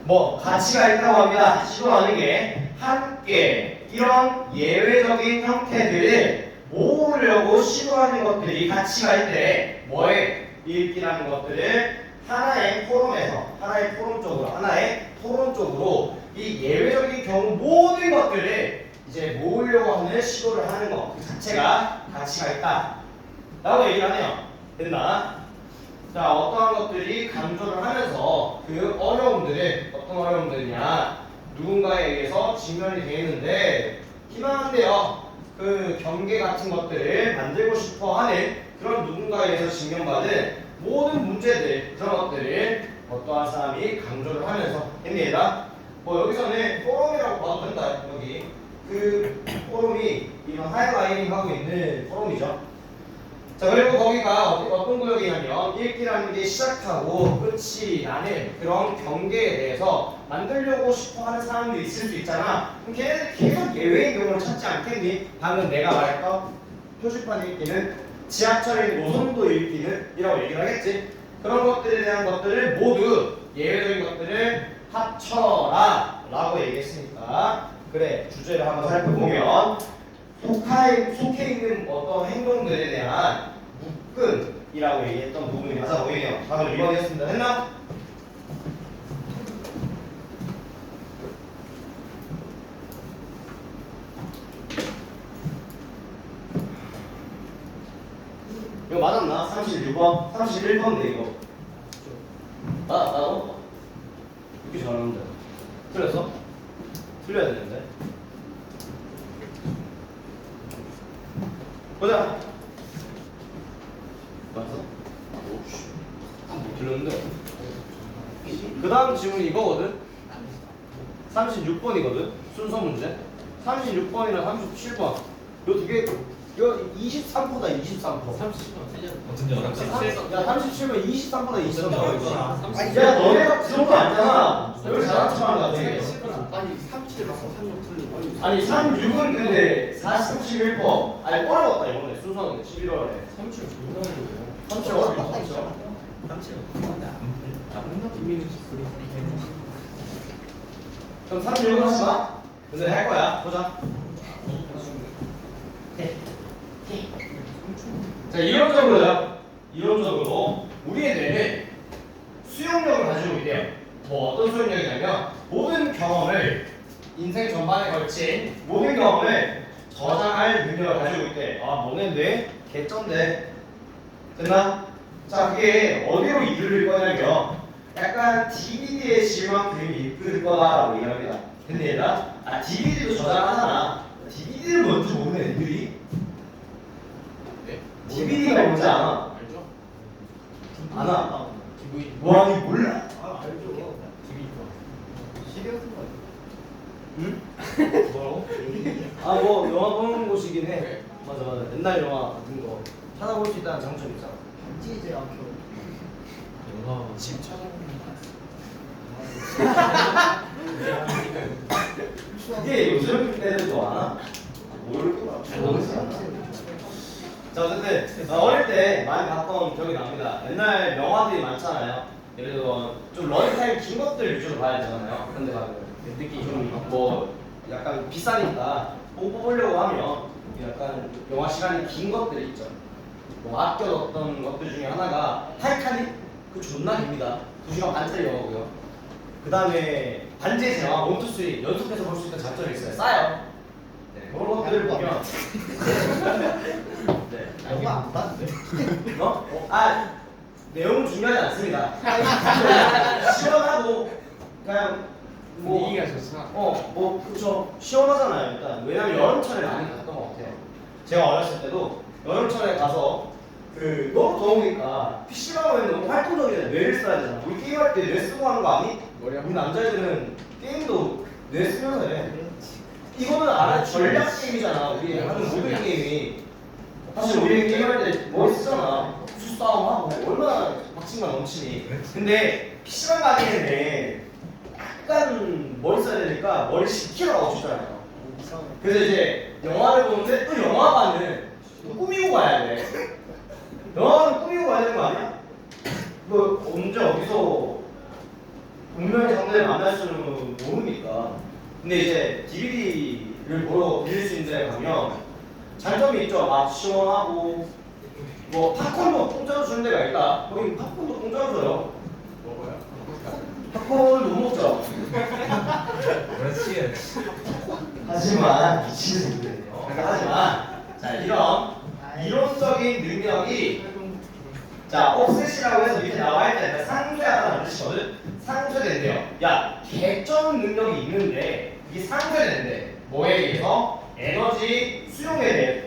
뭐 가치가 있다고 합니다. 시도하는 게 함께 이런 예외적인 형태들을 모으려고 시도하는 것들이 가치가 있대. 뭐에? 읽기라는 것들을 하나의 토론 쪽으로 이 예외적인 경우 모든 것들을 이제 모으려고 하는 시도를 하는 것 그 자체가 가치가 있다 라고 얘기를 하네요. 됐나? 자, 어떠한 것들이 강조를 하면서 그 어려움들을 어떤 어려움들이냐 누군가에 의해서 직면이 되는데 희망한데요. 그 경계 같은 것들을 만들고 싶어 하는 그런 누군가에 의해서 직면받은 모든 문제들 그런 것들을 어떠한 사람이 강조를 하면서 했습니다. 뭐 여기서는 포럼이라고 봐도 된다. 여기 그 포럼이 이런 하이라이팅 하고 있는 포럼이죠. 자, 그리고 거기가 어떤 구역이냐면 읽기라는 게 시작하고 끝이 나는 그런 경계에 대해서 만들려고 싶어 하는 사람들이 있을 수 있잖아. 그럼 걔네들 계속 예외의 경우를 찾지 않겠니? 방금 내가 말했던 표지판 읽기는 지하철의 노선도 읽기는 이라고 얘기를 하겠지. 그런 것들에 대한 것들을 모두 예외적인 것들을 합쳐라 라고 얘기했으니까 그래 주제를 한번 살펴보면 속해 있는 어떤 행동들에 대한 묶음이라고 얘기했던 부분이 맞아 보이네요. 답을 2번이었습니다. 했나? 이거 맞았나? 36번? 31번인데 이거 나도? 이렇게 잘하는데 틀렸어? 틀려야 되는데 보자. 맞어? 오씨 못 틀렸는데 그 다음 질문이 이거거든? 36번이거든? 순서 문제 36번이랑 37번 요 두 개 이거 23%다 23% 어쩐지 야 37번 23%다 23%. 야 너네가 그런 거 아니잖아. 여기 잘한 척하는 거 같아. 아니 37을 맞고 36 틀리고 아니 36은 근데 41%. 아니 어려웠다 이번에 순서는 11월에 37 존나 어려워요. 37 어렵다 37. 37 이민우 소리 그럼 36은 하지 마. 근데 할 거야. 보자. 자 이론적으로 우리의 뇌는 수용력을 가지고 있대요. 뭐 어떤 수용력이냐면 모든 경험을 인생 전반에 걸친 모든 경험을 저장할 능력을 가지고 있대. 너네 뇌 개쩐데. 됐나? 자 그게 어디로 이끌릴 거냐면 약간 DVD에 실만 그림이 이끌릴 거다라고 얘기합니다. 근데 얘들아 DVD도 저장하잖아. DVD를 뭔지 모르는 애들이 DVD가 뭔지 아나? 알죠? 아나? DVD 와, 니 몰라? 알죠? DVD가 시리얼 같은 거 응? 뭐라고? 뭐 영화 보는 곳이긴 해. 맞아. 옛날 영화 같은 거 찾아볼 수 있다는 장점이 있잖아. 찌제 않고 영화 집 찾아보는 그게 요즘 때도 아나? 모를 거야. 자 어쨌든 어릴 때 많이 봤던 기억이 납니다. 옛날 영화들이 많잖아요. 예를 들어 좀 런타임 긴 것들 위주로 봐야 되잖아요. 그런데 가면 특히 좀뭐 약간 비싸니까 뽑으려고 하면 약간 영화 시간이 긴 것들이 있죠. 뭐 아껴뒀던 것들 중에 하나가 타이타닉. 그 존나 깁니다. 2시간 반짜리 영화고요. 그 다음에 반지의 제왕 1, 2, 3 연속해서 볼 수 있는 장점이 있어요. 싸요. 네, 그런 것들을 보면 네. 영화 안 봤는데? 내용은 중요하지 않습니다. 시원하고 그냥 분위기가 좋죠. 그쵸. 시원하잖아요. 일단 왜냐면 여름철에 많이 갔던 것 같아요. 제가 어렸을 때도 여름철에 가서 너무 더우니까 PC방은 너무 활동적이잖아. 뇌를 써야 되잖아. 우리 게임할 때 뇌 쓰고 하는 거 아니? 우리 남자애들은 게임도 뇌 쓰면서 해. 이거는 알아. 전략 게임이잖아. 우리 하는 모든 게임이. 사실 우리 게임할 때 머리 쓰잖아. 수싸움하고 얼마나 박진감 넘치니. 근데 PC방 가기에는 약간 머리 써야 되니까 머리 10kg라고 주잖아요. 그래서 이제 영화를 보는데 또 영화관은 또 꾸미고 가야 돼. 영화관은 꾸미고 가야 되는 거 아니야? 뭐 언제 어디서 운명의 상대를 만날 줄은 모르니까. 근데 이제 DVD를 보러 빌릴 수 있는 데 가면 장점이 있죠. 막 시원하고 뭐 팝콘도 공짜로 주는 데가 있다. 거기 팝콘도 공짜로 줘요. 먹어요? 팝콘을 못 먹죠. 그렇지. 하지만 미친놈이네요. 하지만 자 이런 이론적인 능력이 자 옵셋이라고 해서 밑에 나와 있다. 상쇄하다는 뜻이거든. 상쇄된대요. 야 개쩌는 능력이 있는데 이게 상쇄된대. 뭐에 의해서? 에너지 수용에 대해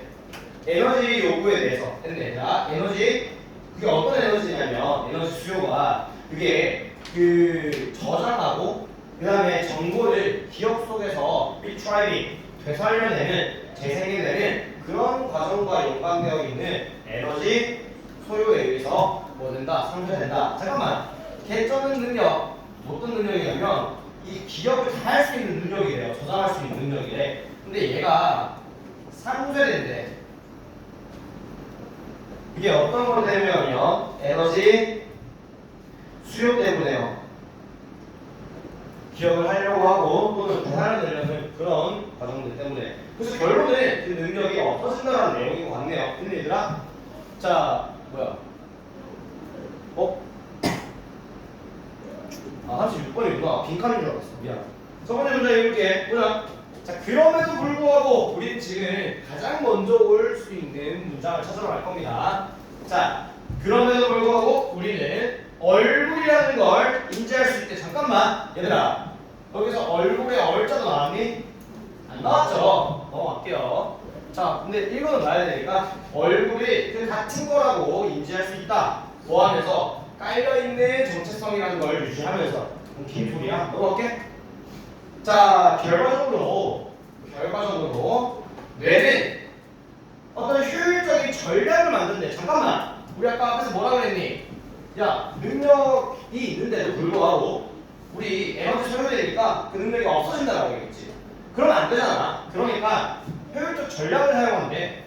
에너지 요구에 대해서 했네. 자 에너지 그게 어떤 에너지냐면 에너지 수요가 그게 저장하고 그 다음에 정보를 기억 속에서 리트라이빙 되살려내는 재생해내는 그런 과정과 연관되어 있는 에너지 소요에 의해서 뭐 된다? 상쇄된다. 잠깐만 개쩌는 능력 어떤 능력이냐면 이 기억을 다 할 수 있는 능력이래요. 저장할 수 있는 능력이래. 근데 얘가 상쇄된대. 이게 어떤 걸로 되냐면 에너지 수요 때문에요. 기억을 하려고 하고 또는 되살려내려는 그런 과정들 때문에. 그래서 결론은 그 능력이 없어진다는 내용인 것 같네요. 근데 얘들아, 자 뭐야? 36번이구나. 빈칸인 줄 알았어. 미안. 첫 번째 문제 읽을게. 보자. 자, 그럼에도 불구하고 우리는 지금 가장 먼저 올 수 있는 문장을 찾으러 갈 겁니다. 자, 그럼에도 불구하고 우리는 얼굴이라는 걸 인지할 수 있대. 잠깐만, 얘들아. 여기서 얼굴에 얼자도 나왔니? 안 나왔죠? 넘어갈게요. 자, 근데 이거는 봐야 되니까 얼굴이 그 같은 거라고 인지할 수 있다. 뭐 하면서? 깔려있는 정체성이라는 걸 유지하면서. 긴 소리야? 넘어갈게. 자, 결과적으로 뇌는 어떤 효율적인 전략을 만드는데 잠깐만 우리 아까 앞에서 뭐라 그랬니? 야 능력이 있는데도 불구하고 우리 에너지 소요되니까 그 능력이 없어진다고 얘기했지. 그러면 안 되잖아. 그러니까 효율적 전략을 사용하는데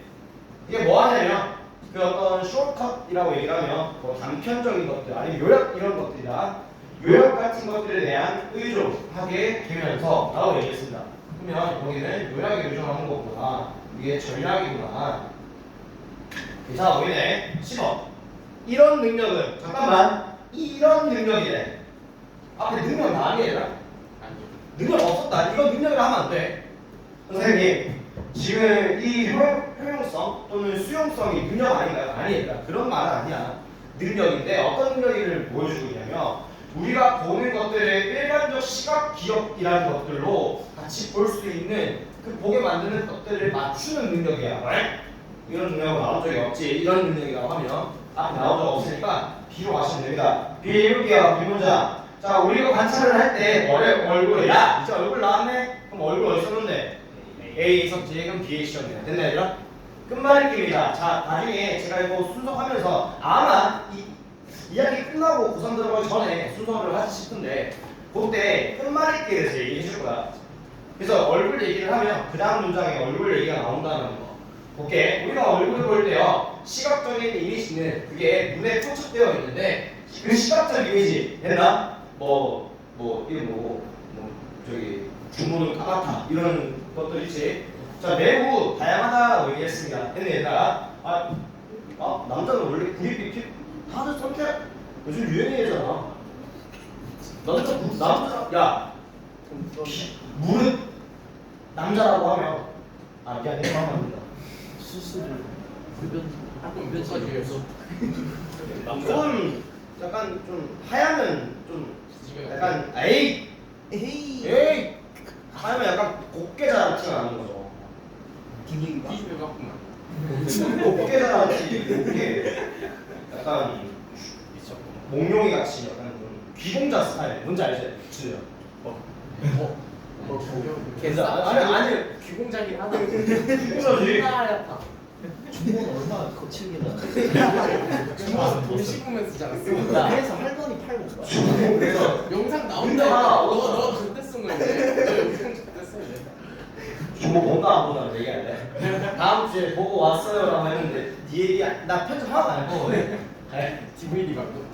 이게 뭐 하냐면 그 어떤 숏컷이라고 얘기하면 뭐 단편적인 것들 아니면 요약 이런 것들이다. 요약 같은 것들에 대한 의존하게 되면서 라고 얘기했습니다. 그러면 여기는 요약에 의존하는 거구나. 이게 전략이구나. 자, 여기네. 10번. 이런 능력은 잠깐만 이런 능력이래. 앞에 능력 나니 얘들아? 능력 없었다. 이건 능력이라 하면 안 돼. 선생님 지금 이 효용성 또는 수용성이 능력 아닌가요? 아니 얘들아. 그런 말은 아니야. 능력인데 어떤 능력을 보여주고 있냐면 우리가 보는 것들의 일반적 시각 기억이라는 것들로 같이 볼 수 있는 그 보게 만드는 것들을 맞추는 능력이야. right? 이런 능력은 나온 적이 없지. 이런 능력이라고 하면 앞에 나온 적 없으니까 B로 가시면 됩니다. B 해볼게요. B 문장. 자, 우리가 관찰을 할 때 얼굴에 야 이제 얼굴 나왔네? 그럼 얼굴 어디 썼는데? A 있었지. 그럼 B에 시켰네. 됐나 얘들아? 끝말잇기입니다. 자, 나중에 제가 이거 순서하면서 아마 이야기 끝나고 고3 들어가기 전에 순서를 하지 싶은데 그때 끝말잇기에 대해서 얘기해 줄 거야. 그래서 얼굴 얘기를 하면 그 다음 문장에 얼굴 얘기가 나온다는 거 볼게. 우리가 얼굴을 볼 때요. 시각적인 이미지는 그게 눈에 포착되어 있는데 그 시각적 이미지 됐나? 이게 저기 주문은 까맣다 이런 것들 있지. 자 매우 다양하다고 얘기했습니다. 근데 얘들아 남자는 원래 구릿빛 피 다들 선택 요즘 유행이잖아. 남자 무릇 남자라고 하면 미안해 죄송합니다. 수술을 흡연까지 해서 좀 약간 좀 하얀은 좀 약간 에이 하얀은 약간 곱게 자란 티가 나는 거죠. 뒤집어 갖구만. 곱게 자란 티 곱게 약간 몽룡이 같이 약간 좀 귀공자 스타일 뭔지 알지? 진우야. 아니 귀공자긴 하다. 귀공자지. 주문은 얼마나 거칠게 나는데 돈 씹으면서 쓰지 않았어? 그래서 할머니 팔고 가. 그래서 영상 나온다. 너 그때 쓴 거야. 너 영상 그때 써 이제. 주모 뭔가 안 보다 얘기할래. 다음 주에 보고 왔어요라고 했는데 네 얘기 나 편집 하나도 안 했고 DVD 방도.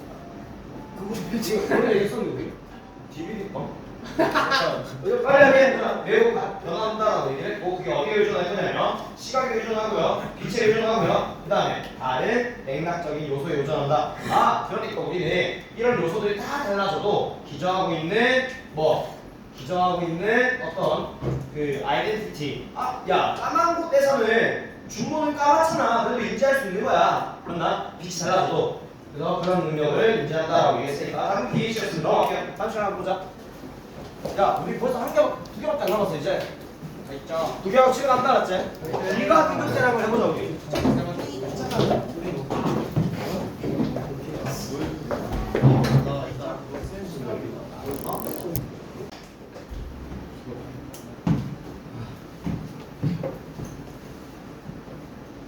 그거 지금 원래 얘기했었는데 우리 DVD 방? 빨리 하게 매우 변한다라고 얘기했고 그게 어디에 의존할 거냐면 시각에 의존하고요 빛에 의존하고요 그 다음에 다른 맥락적인 요소에 의존한다. 그러니까 우리는 이런 요소들이 다 달라져도 기저하고 있는 어떤 그 아이덴티티 야 까만 곳 대사는 중문은 까맣잖아. 그래도 인지할 수 있는 거야. 그렇나? 빛이 달라져도 그래서 그런 능력을 인지한다라고 얘기했으니까 다른 DH였으면 넘어갈게요. 다음 시간에 한번 보자. 야, 우리 벌써 두 개밖에 안 남았어 이제. 다 있죠. 2개하고 7은 안 달았지? 네가 등급제를 한번 해보자 우리.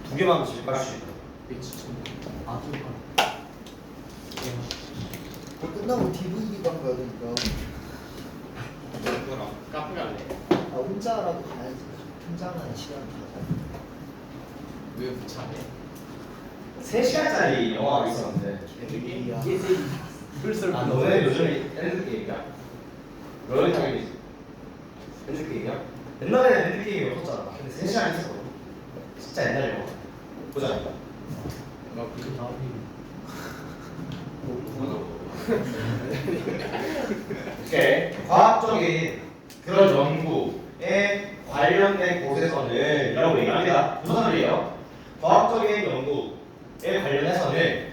두 개만 질까지. 끝나고 DVD 방 가야 되니까 카페 갈래. 혼자라도 가야지. 혼자만 시간 가자. 왜 부차네? 3시간짜리 영화가 있었는데. DVD야. 너네 요즘 핸드게임이야? 너네 당연히 핸드게임이야? 옛날에는 핸드게임이 없었잖아. 근데 3시간 했었거든. 진짜 옛날 영화. 보자. 그 다음이. 오케이. 과학적인 그런 연구에 관련된 곳에서는 이라고 얘기합니다. 부서들이에요. 과학적인 연구에 관련해서는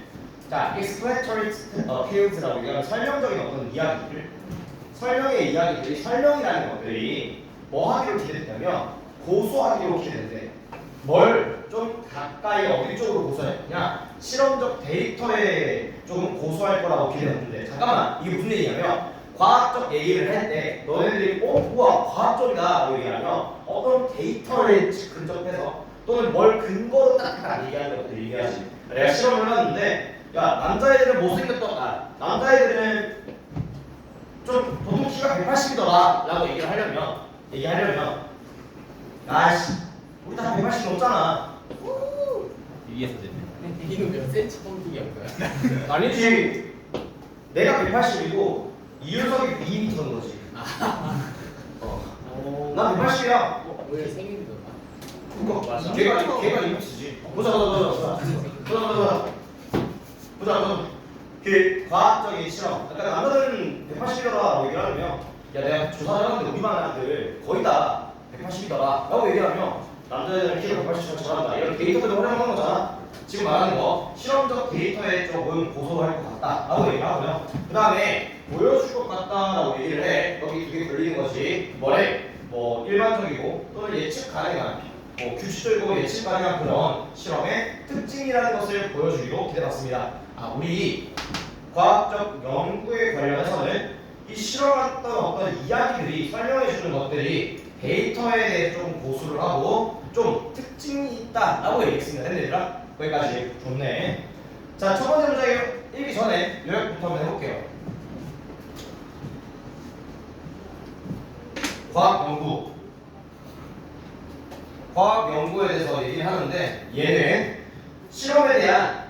자, explanatory tales,라고 얘기하면 설명적인 어떤 이야기들, 설명의 이야기들이 설명이라는 것들이 뭐 하기로 기대되냐면 고소하기로 기대돼. 뭘 좀 가까이 어디 쪽으로 고소했냐? 실험적 데이터에 좀 고소할 거라고 기대했는데 잠깐만 이게 무슨 얘기냐면 과학적 얘기를 할 때 너네들이 우와 과학적이다 라고 얘기하면 어떤 데이터를 근접해서 또는 뭘 근거로 딱 얘기하는 것들 얘기하지. 내가 실험을 해봤는데 야 남자애들은 못생겼더라 남자애들은 좀 보통 키가 180이더라 라고 얘기하려면 아씨 우리 다 180 넘잖아. 위에서 됐네. 이는 몇 센치 뻥튀기 한 거야? 아니지. 내가 180이고 이윤석이 2m인 거지. 난 180이야. 왜 생일이더라? 그거 맞아. 걔가 2m지. 보자. 그 과학적인 실험. 그러니까 남자들은 180이더라 얘기를 하면 야 내가 조사를 해봤는데 우리 반 애들 거의 다 180이더라 라고 얘기하면 남자애들은 키가 180이 잘한다 이런 데이터들을 활용하는 거잖아. 지금 말하는 거 실험적 데이터에 조금 고소할 것 같다 라고 얘기하고요. 그 다음에 보여줄 것 같다 라고 얘기를 해. 여기 두 개 걸리는 것이 뭐래? 일반적이고 또는 예측 가능한 규칙적이고 예측 가능한 그런 실험의 특징이라는 것을 보여주기로 기대받습니다. 우리 과학적 연구에 관련해서는 이 실험했던 어떤 이야기들이 설명해주는 것들이 데이터에 대해 좀 고수를 하고 좀 특징이 있다라고 얘기했습니다. 했느니라 거기까지 좋네. 자, 첫 번째 문제 읽기 전에 요약부터 한번 해볼게요. 과학 연구 과학 연구에 대해서 얘기를 하는데 얘는 실험에 대한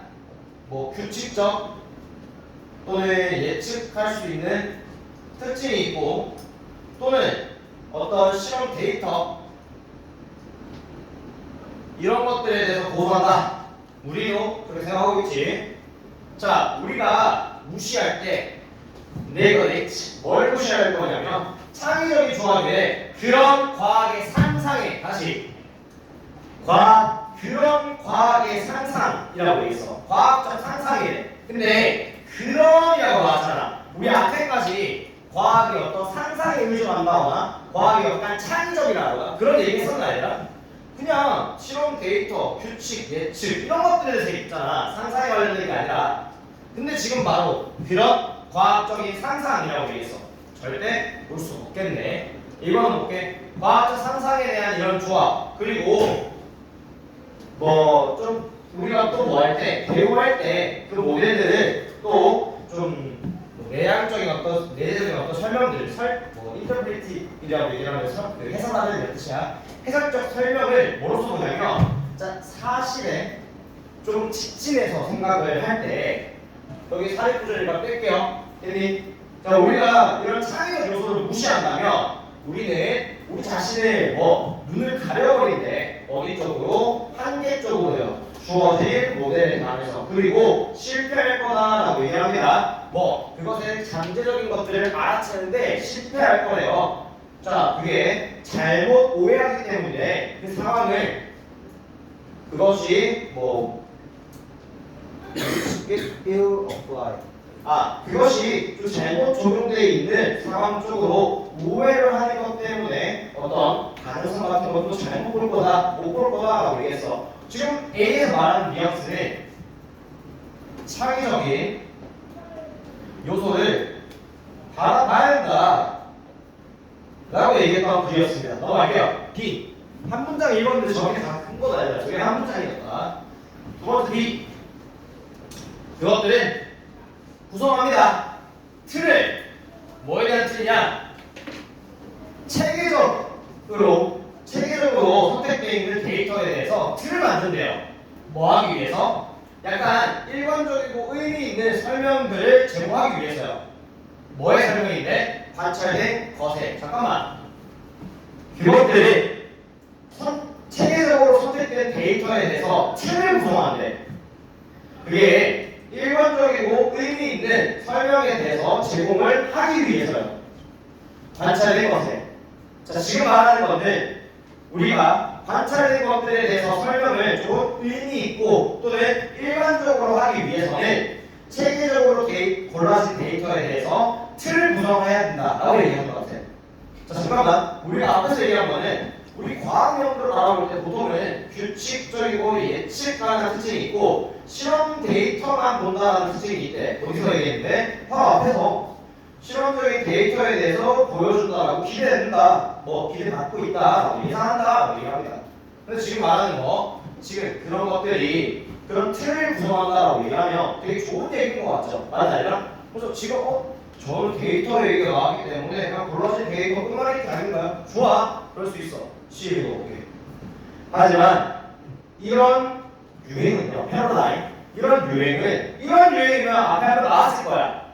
뭐 규칙적 또는 예측할 수 있는 특징이 있고 또는 어떤 실험 데이터 이런 것들에 대해서 보호한다. 우리도 그렇게 생각하고 있지. 자, 우리가 무시할 때 네거네이트 뭘 무시할 거냐면 창의적인 조합의 그런 과학의 상상에 다시 그런 과학의 상상이라고 돼 있어. 과학적 상상이래. 근데 그런이라고 나왔잖아. 우리 앞에까지 과학이 어떤 상상에 의존한다거나 과학이 약간 창의적이라거나 그런 얘기 했었나 아니라 그냥 실험 데이터, 규칙, 예측 이런 것들에 대해서 있잖아. 상상에 관련된 게 아니라. 근데 지금 바로 그런 과학적인 상상이라고 돼 있어. 절대 볼 수 없겠네. 이거는 볼게. 과학적 상상에 대한 이런 조합 그리고 뭐 좀 우리가 또 뭐 할 때 배우할 때 그 모델들을 또 좀 내향적인 어떤 내재적인 어떤 설명들 뭐 인터프리티브이라고 얘기를 하면서 그 해석하는 이런 뜻이야. 해석적 설명을 뭐로써 보냐면 자 사실에 좀 직진해서 생각을 할 때 여기 사례 구조를 뺄게요. 됐니? 자 우리가 이런 창의적 요소를 무시한다면 우리는 우리 자신을 뭐 눈을 가려버릴 때 어디 쪽으로 한계 쪽으로요. 주어진 모델에 관해서 그리고 실패할 거다라고 얘기합니다. 뭐 그것의 잠재적인 것들을 알아채는데 실패할 거래요. 자 그게 잘못 오해하기 때문에 그 상황을 그것이 뭐 그것이 좀 잘못 적용되어 있는 상황 쪽으로 오해를 하는 것 때문에 어떤 가능성 같은 것도 잘못 볼 거다, 못 볼 거다라고 얘기했어. 지금 A에서 말하는 뉘앙스는 창의적인 요소를 바라봐야 한다 라고 얘기했던 글이었습니다. 넘어갈게요. B. 한 문장 읽었는데 저게 다 큰 건 아니라 저게 한 문장이었다. 두 번째 B. 그것들은 구성합니다. 틀을 뭐에 대한 틀이냐? 체계적으로 선택되어 있는 데이터에 대해서 틀을 만든대요. 뭐 하기 위해서? 약간 일관적이고 의미 있는 설명들을 제공하기 위해서요. 뭐의 설명인데? 관찰된 것에. 잠깐만. 그것들이 체계적으로 선택된 데이터에 대해서 틀을 구성한대. 그게 일관적이고 의미 있는 설명에 대해서 제공을 하기 위해서요. 관찰된 것에. 자, 지금 말하는 것은 우리가 관찰된 것들에 대해서 설명을 좀 의미 있고 또는 일관적으로 하기 위해서는 체계적으로 골라진 데이터에 대해서 틀을 구성해야 된다라고 얘기하는 것 같아요. 자, 잠깐만. 우리가 앞에서 얘기한 거는 우리 과학 연구를 알아볼 때 보통은 규칙적이고 예측 가능한 특징이 있고 실험 데이터만 본다는 특징이 있대. 어디서 얘기했는데 바로 앞에서 실험적인 데이터에 대해서 보여준다라고 기대된다, 뭐 기대받고 있다, 예상한다, 얘기합니다. 근데 지금 말하는 거, 지금 그런 것들이 그런 틀을 구성한다라고 얘기하면 되게 좋은 얘기인 것 같죠? 맞아요? 그래서 지금 저는 데이터 얘기가 나왔기 때문에 그냥 골라진 데이터 끝말잇기 아닌가요? 좋아, 그럴 수 있어. 시에도 오케이. 하지만 이런 유행은요, 패러다임, 이런 유행이면 앞에 한번 나왔을 거야.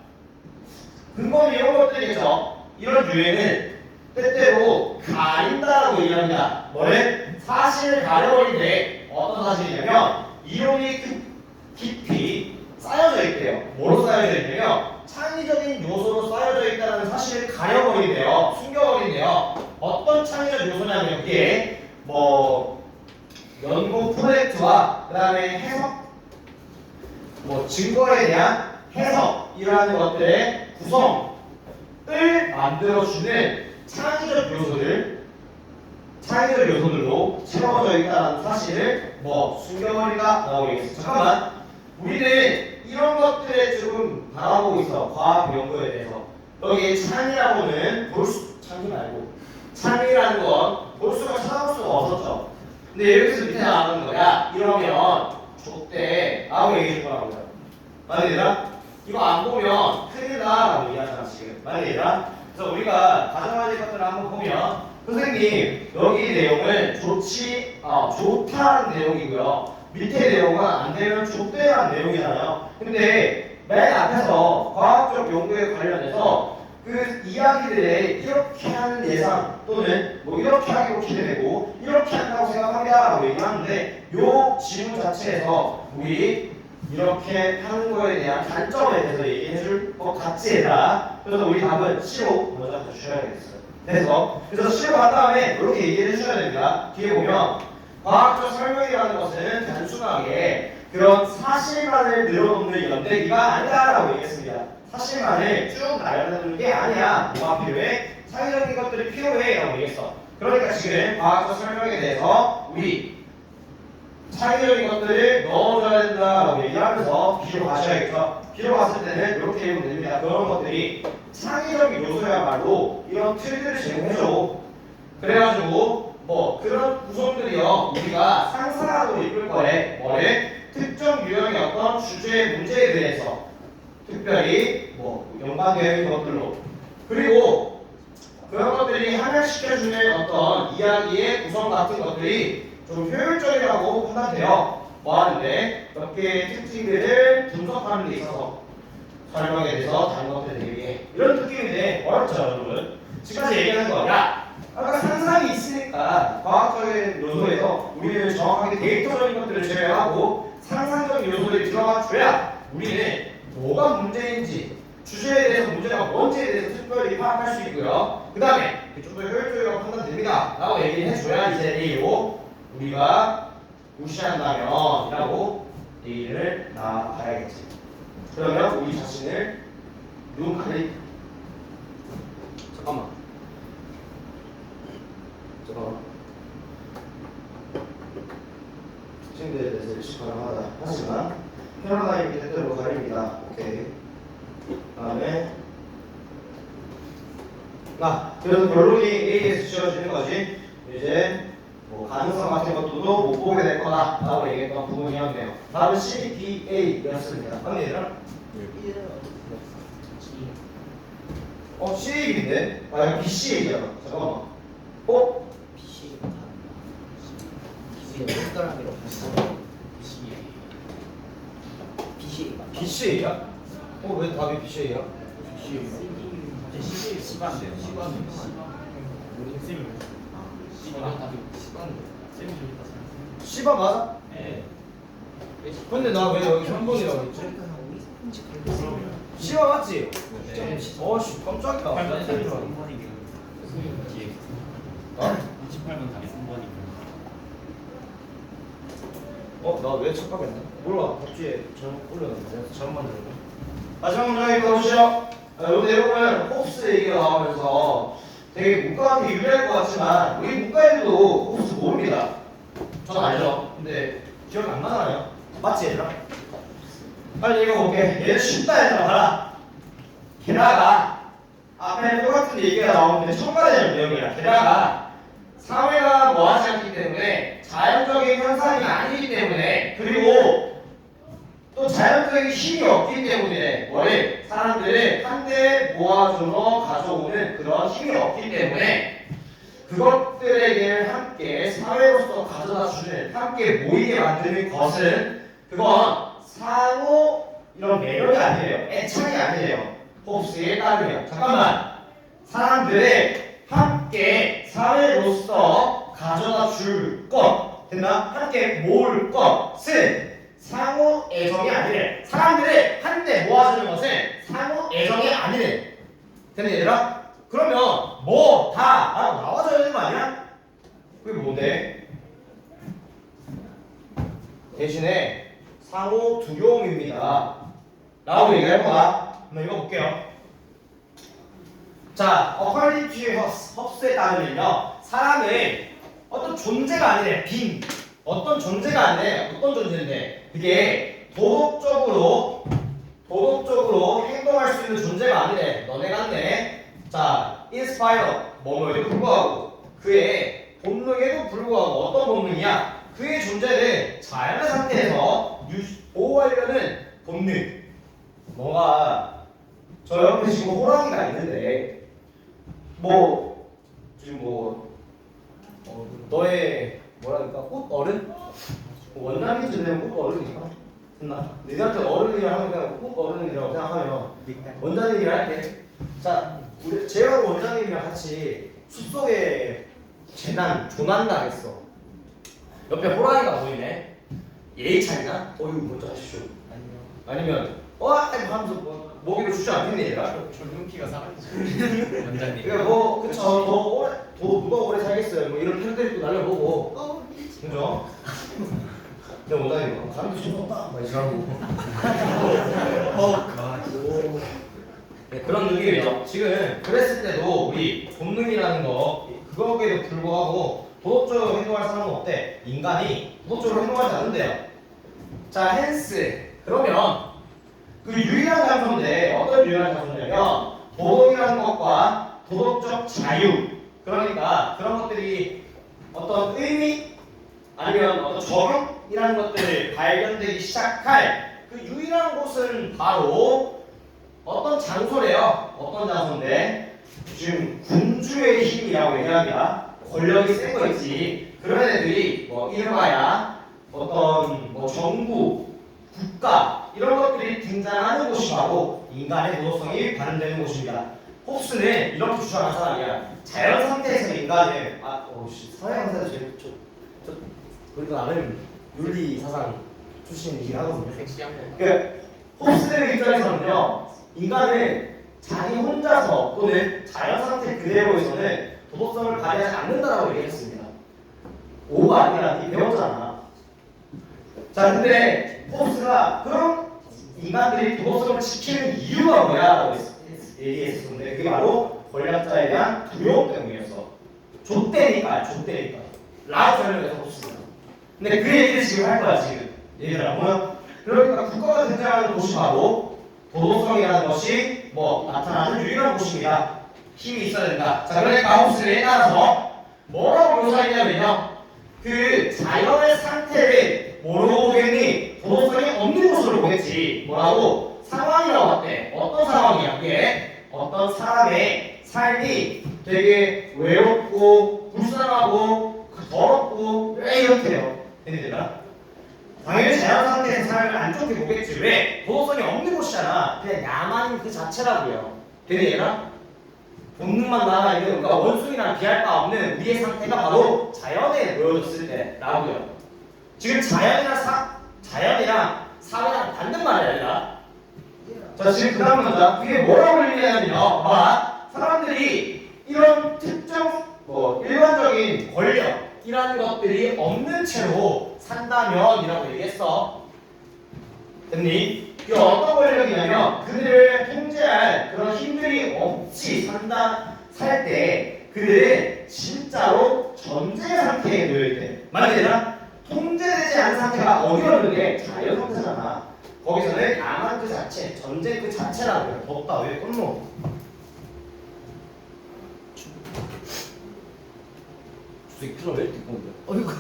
근거는 이런 것들이겠죠. 이런 유행은 때때로 가린다라고 얘기합니다. 뭐래? 사실을 가려버린데 어떤 사실이냐면 이론이 깊이 쌓여져 있대요. 뭐로 쌓여져 있냐면 창의적인 요소로 쌓여져 있다는 사실을 가려버린대요. 숨겨버린대요. 어떤 창의적 요소냐면 이게 뭐 연구 프로젝트와 그 다음에 해석, 뭐 증거에 대한 해석이라는 것들의 구성을 만들어주는 창의적 요소들로 채워져 있다는 사실을 뭐 숨겨버리다 나오겠습니다. 잠깐만, 우리는 이런 것들에 지금 바라보고 있어. 과학 연구에 대해서. 여기 창이라고는 창이 말고 창이라는 건 볼 수가 찾아볼 수가 없었죠. 근데 여기서 밑에 나오는 거야. 이러면 족대 라고 얘기해 줄 거라고요. 맞으니까 이거 안 보면 큰일 나라고 얘기하잖아 지금. 맞으니까 그래서 우리가 가정할 것들을 한번 보면 선생님 여기 내용은 좋다는 내용이고요. 밑에 내용은 안 되면 좋대라는 내용이잖아요. 근데 맨 앞에서 과학적 용도에 관련해서 그 이야기들에 이렇게 하는 예상 또는 뭐 이렇게 하기로 기대되고 이렇게 한다고 생각합니다라고 얘기하는데 요 지문 자체에서 우리 이렇게 하는 거에 대한 단점에 대해서 얘기해 줄 것 같지 얘들아. 그래서 우리 답은 C로 먼저 주셔야겠어요. 그래서 C로 간 다음에 이렇게 얘기를 해주셔야 됩니다. 뒤에 보면 과학적 설명이라는 것은 단순하게 그런 사실만을 늘어놓는 연대기가 아니다라고 얘기했습니다. 사실만을 쭉 나열해놓는 게 아니야. 뭐가 필요해? 사회적인 것들이 필요해 라고 얘기했어. 그러니까 지금 과학적 설명에 대해서 우리 창의적인 것들을 넣어줘야 된다라고 얘기하면서 B로 가셔야겠죠. B로 갔을 때는 이렇게 읽으면 됩니다. 그런 것들이 창의적인 요소야말로 이런 틀들을 제공해줘. 그래가지고 뭐 그런 구성들이요 우리가 상상하고 이끌 거래. 뭐를? 특정 유형의 어떤 주제 문제에 대해서 특별히 뭐 연관되어 있는 것들로 그리고 그런 것들이 함양시켜주는 어떤 이야기의 구성 같은 것들이 좀 효율적이라고 판단돼요. 뭐 하는데 몇 개의 특징들을 분석하는 데 있어서 설명에 대해서 다른 것들에 대해 이런 느낌인데 어렵죠 여러분? 지금까지 얘기하는 거 야! 아까 상상이 있으니까 과학적인 요소에서 우리는 정확하게 데이터적인 것들을 제외하고 상상적인 요소들이 들어가 줘야 우리는 뭐가 문제인지 주제에 대해서 문제가 뭔지에 대해서 특별히 파악할 수 있고요. 그 다음에 좀 더 효율적이라고 판단됩니다 라고 얘기를 해줘야 이제 A로 우리가 무시한다면 이라고 얘기를 나가야겠지. 그러면 우리 자신을 눈 가리 잠깐만 학생들에 대해서 일시 가능하다 하지만 패러다임이 때때로 가립니다. 오케이. 다음에 그래서 결론이 A에서 지어지는 거지. 이제 뭐 가능성 같은 것도 못 보게 될 거다 라고 얘기했던 부분이었네요. 다음은 C, D, A였습니다. 맞네 얘들아? C 얘기인데? 이거 B, C 얘기잖아. 잠깐만. BC가 다른가? BC가 손가락으로 봤어. BC가 B, C 얘기야? 왜 답이 B, C 얘기야? 시간대요. 우리 쌤이 C가 맞아? 네. 근데 나 왜 여기 3번이라고 했지? 그러니까 한 5, 30분 걸렸어. C가 맞지? 네. 씨 깜짝이야. 나 쌤인 줄 알았네. 28번 답이 3번이고. 나 왜 착각했나? 몰라. 답지에 잘못 올려놨네. 잘못 만들었네. 마지막 문장 읽어보시죠. 이 내용은 홉스 얘기가 나오면서 되게 문과한테 유리할 것 같지만 우리 문과인들도 홉스 모릅니다. 전 알죠. 근데 기억이 안 나나요? 맞지 얘들아? 빨리 읽어볼게. 얘는 쉽다 얘들아 봐라. 게다가 앞에 똑같은 얘기가 나오는데 첨가되는 내용이야. 게다가 사회가 뭐하지 않기 때문에 자연적인 현상이 아니기 때문에 그리고 또 자연적인 힘이 없기 때문에 뭐를 사람들을 한데 모아주러 가져오는 그런 힘이 없기 때문에 그것들에게 함께 사회로서 가져다 주는 함께 모이게 만드는 것은 그건 상호 이런 매력이 아니에요. 애착이 아니에요. 홉스에 따르면 잠깐만 사람들을 함께 사회로서 가져다 줄 것 됐나? 함께 모을 것은 상호 애정이 아니래. 사람들을 한데 모아주는 것은 상호 애정이 아니래. 됐니 얘들아? 그러면 뭐 다 나와줘야 되는 거 아니야? 그게 뭔데? 대신에 상호 두려움입니다 라고 얘기할 거다. 한번 읽어볼게요. 자, 어컬리티 헙스에 따르면요 사람은 어떤 존재가 아니래. 어떤 존재가 아니래. 어떤 존재인데 그게 도덕적으로 행동할 수 있는 존재가 아니래. 너네 같네. 자, inspire 뭐뭐에도 불구하고 그의 본능에도 불구하고 어떤 본능이야? 그의 존재를 자연의 상태에서 보호하려는 본능. 뭔가 저 옆에 지금 호랑이가 있는데 지금 원장님 지내면 꼭 어른이니까. 됐나? 너희한테 어른이라 하면 그냥 꼭 어른이라고 생각하면 원장님이랑 할게. 자, 우리 제하고 원장님이랑 같이 숲속에 재난 조난당했어. 옆에 호랑이가 보이네. 예의 차리나? 어이구 먼저 하십시오. 아니면 하면서 뭐 먹이를 주지 않겠니 얘가? 젊은기가 사라지죠. 원장님. 그러니까 뭐 그쵸 더 누가 오래 살겠어요. 뭐 이런 팬들도 날려보고 그죠? 근데 원장님 감기 좀 없다 막 이러고 네, 그런 느낌이죠. 지금 그랬을 때도 우리 본능이라는 거 그거에도 불구하고 도덕적으로 행동할 사람은 없대. 인간이 도덕적으로 행동하지 않는데요. 자, 헨스. 그러면 그 유일한 장소인데 어떤 유일한 장소냐면 도덕이라는 것과 도덕적 자유. 그러니까 그런 것들이 어떤 의미 아니면 어떤 적용이라는 것들을 발견되기 시작할 그 유일한 곳은 바로 어떤 장소래요. 어떤 장소인데 지금 군주의 힘이라고 얘기합니다. 권력이 센 거 있지. 그런 애들이 뭐 일화야 어떤 뭐 정부, 국가 이런 것들이 등장하는 곳이 바로 인간의 도덕성이 발현되는 곳입니다. 홉스는 이렇게 주장한 사람이야. 자연 상태에서 인간을 서양사에서 제일 그래도 나는 윤리 사상 출신이긴 하거든요. 섹시한 거. 그 홉스의 입장에서는요, 인간은 자기 혼자서 또는 자연 상태 그대로에서는 도덕성을 발휘하지 않는다라고 얘기했습니다. 오가 아니라 니 배웠잖아. 자, 근데 홉스가 그런 인간들이 도덕성을 지키는 이유가 뭐야라고 얘기했었는데 그게 바로 권력자에 대한 두려움 때문이었어. 좆대니까. 라고 설명해서 홉스가. 근데 그 얘기를 지금 할 거야 지금. 얘기를 하면 그러니까 국가가 등장하는 곳이 바로 도덕성이라는 것이 뭐 나타나는 유일한 곳입니다. 힘이 있어야 된다. 자, 그러니까 홉스에 따라서 뭐라고 묘사했냐면요. 그 자연의 상태를 뭐로 보겠니? 도덕성이 없는 곳으로 보겠지. 뭐라고? 상황이라고 할때 어떤 상황이야? 그게 어떤 사람의 삶이 되게 외롭고 불쌍하고 더럽고 왜 이렇게요? 얘들아 당연히 자연 상태에서 삶을 안 좋게 보겠지. 왜? 도덕성이 없는 곳이잖아. 그냥 야만인 그 자체라고요. 얘들아 본능만 남아 있는 그러니까 원숭이랑 비할 바 없는 우리의 상태가 바로 자연에 놓여졌을 때라고요. 지금 자연이랑 사회랑 받는 말이 아니라 자 지금 그 다음 문장 그게 뭐라고 얘기하냐면요. 봐 사람들이 이런 특정 뭐 일반적인 권력이라는 것들이 없는 채로 산다면이라고 얘기했어. 됐니? 이게 어떤 권력이냐면 그들을 통제할 그런 힘들이 없이 살 때 그들은 진짜로 전제 상태에 놓여있대. 만약에 통제되지 않은 상태가 어디로 게 자연 상태잖아. 거기서는 야만 그 자체, 전쟁 그 자체라고 해요. 덥다 왜 껐노? 주석이 표정 왜 띠고 온대? 어이구.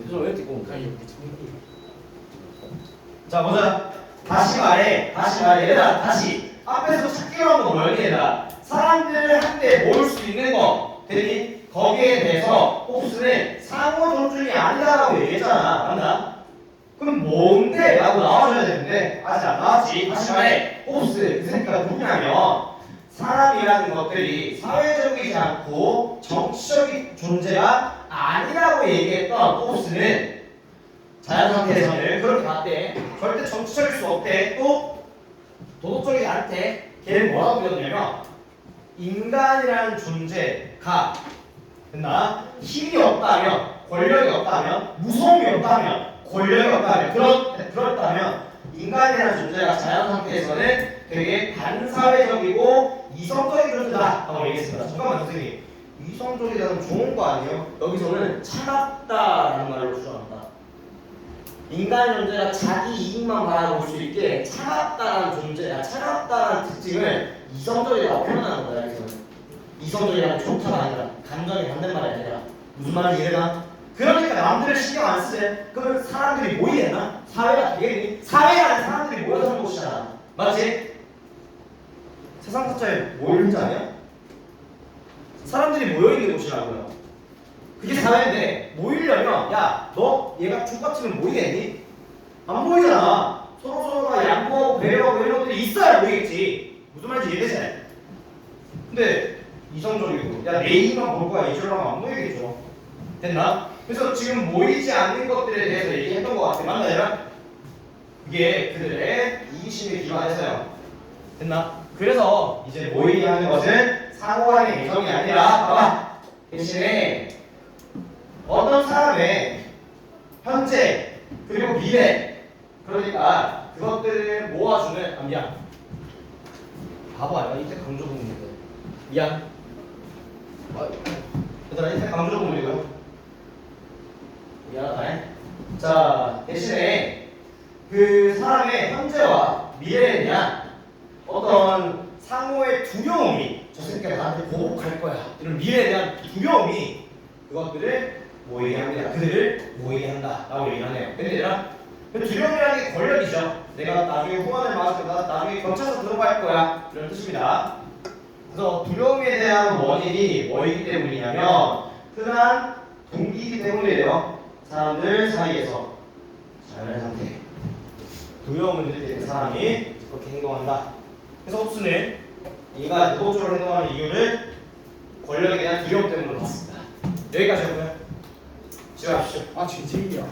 표정 왜 띠고 온대? 아니 우리 정리. 자 보자. 다시 말해 얘들아 다시 앞에서 찾기로 한 거 뭐였니 얘들아? 사람들을 한데 모을 수 있는 거 됐니? 거기에 대해서 홉스는 상호 존중이 아니다라고 얘기했잖아. 맞나? 그럼 뭔데? 라고 나와줘야 되는데 아직 안 나왔지. 다시 말해 홉스 그 새끼가 누구냐면 사람이라는 것들이 사회적이지 않고 정치적인 존재가 아니라고 얘기했던 홉스는 자연 상태에서는 그렇게 봤대. 절대 정치적일 수 없대. 또 도덕적이지 않대. 걔는 뭐라고 믿었냐면 인간이라는 존재가 됐나? 힘이 없다면, 권력이 없다면, 무서움이 없다면, 권력이 없다면, 그렇다면 인간이라는 존재가 자연 상태에서는 되게 반사회적이고 이성적인 존재다 라고 얘기했습니다. 잠깐만 선생님, 이성적이라는 좋은 거 아니에요? 여기서는 차갑다라는 말로 주장한다. 인간의 존재가 자기 이익만 바라볼 수 있게 차갑다라는 존재야. 차갑다라는 특징을 이성적이라고 표현하는 거야. 여기서는 이성적이라는 좋다가 아니라 감정이 받는 말이 아니라 무슨 말인지 이해가? 그러니까 남들을 신경 안 쓰래. 그러면 사람들이 모이겠나? 사회가 되겠니? 사회라는 사람들이 모여서 사는 곳이잖아. 맞지? 세상 자체에 모이는 자 아니야? 사람들이 모여있는 곳이라고요. 그게 사회인데 모이려면 야 너 얘가 족같으면 모이겠니? 안 모이잖아. 서로가 양보하고 배려하고 이런 것들이 있어야 모이겠지. 무슨 말인지 이해되지? 근데 이성적이고 야 A만 볼 거야 A처럼 안 모이겠죠. 됐나? 그래서 지금 모이지 않는 것들에 대해서 얘기했던 것 같아. 맞나 얘랑? 그게 그들의 이기심에 기반해서요. 됐나? 그래서 이제 모이게 하는 것은 상호 간의 개성이 아니라 봐봐. 대신에 어떤 사람의 현재 그리고 미래 그러니까 그것들을 모아주는 미안 바보 아니야? 이때 강조동물인데 미안 얘들아 이때 강조동물이고요 미안하다. 자 대신에 그 사람의 현재와 미래에 대한 어떤 상호의 두려움이 저 새끼가 나한테 보복할 거야 이런 미래에 대한 두려움이 그것들을 모이게 합니다. 그들을 모이게 한다 라고 얘기를 하네요. 근데 얘들아 그 두려움이라는 게 권력이죠. 내가 나중에 후원을 맞을 거다 나중에 경찰서 들어갈 거야 이런 뜻입니다. 그래서 두려움에 대한 원인이 뭐이기 때문이냐면 흔한 동기이기 때문이에요. 사람들 사이에서 자연의 상태 두려움을 느끼는 사람이 그렇게 행동한다. 그래서 홉스는 인간이 도덕적으로 행동하는 이유를 권력에 대한 두려움 때문으로 봤습니다. 여기까지 하고요. 집에 가십시오. 아 진짜이야.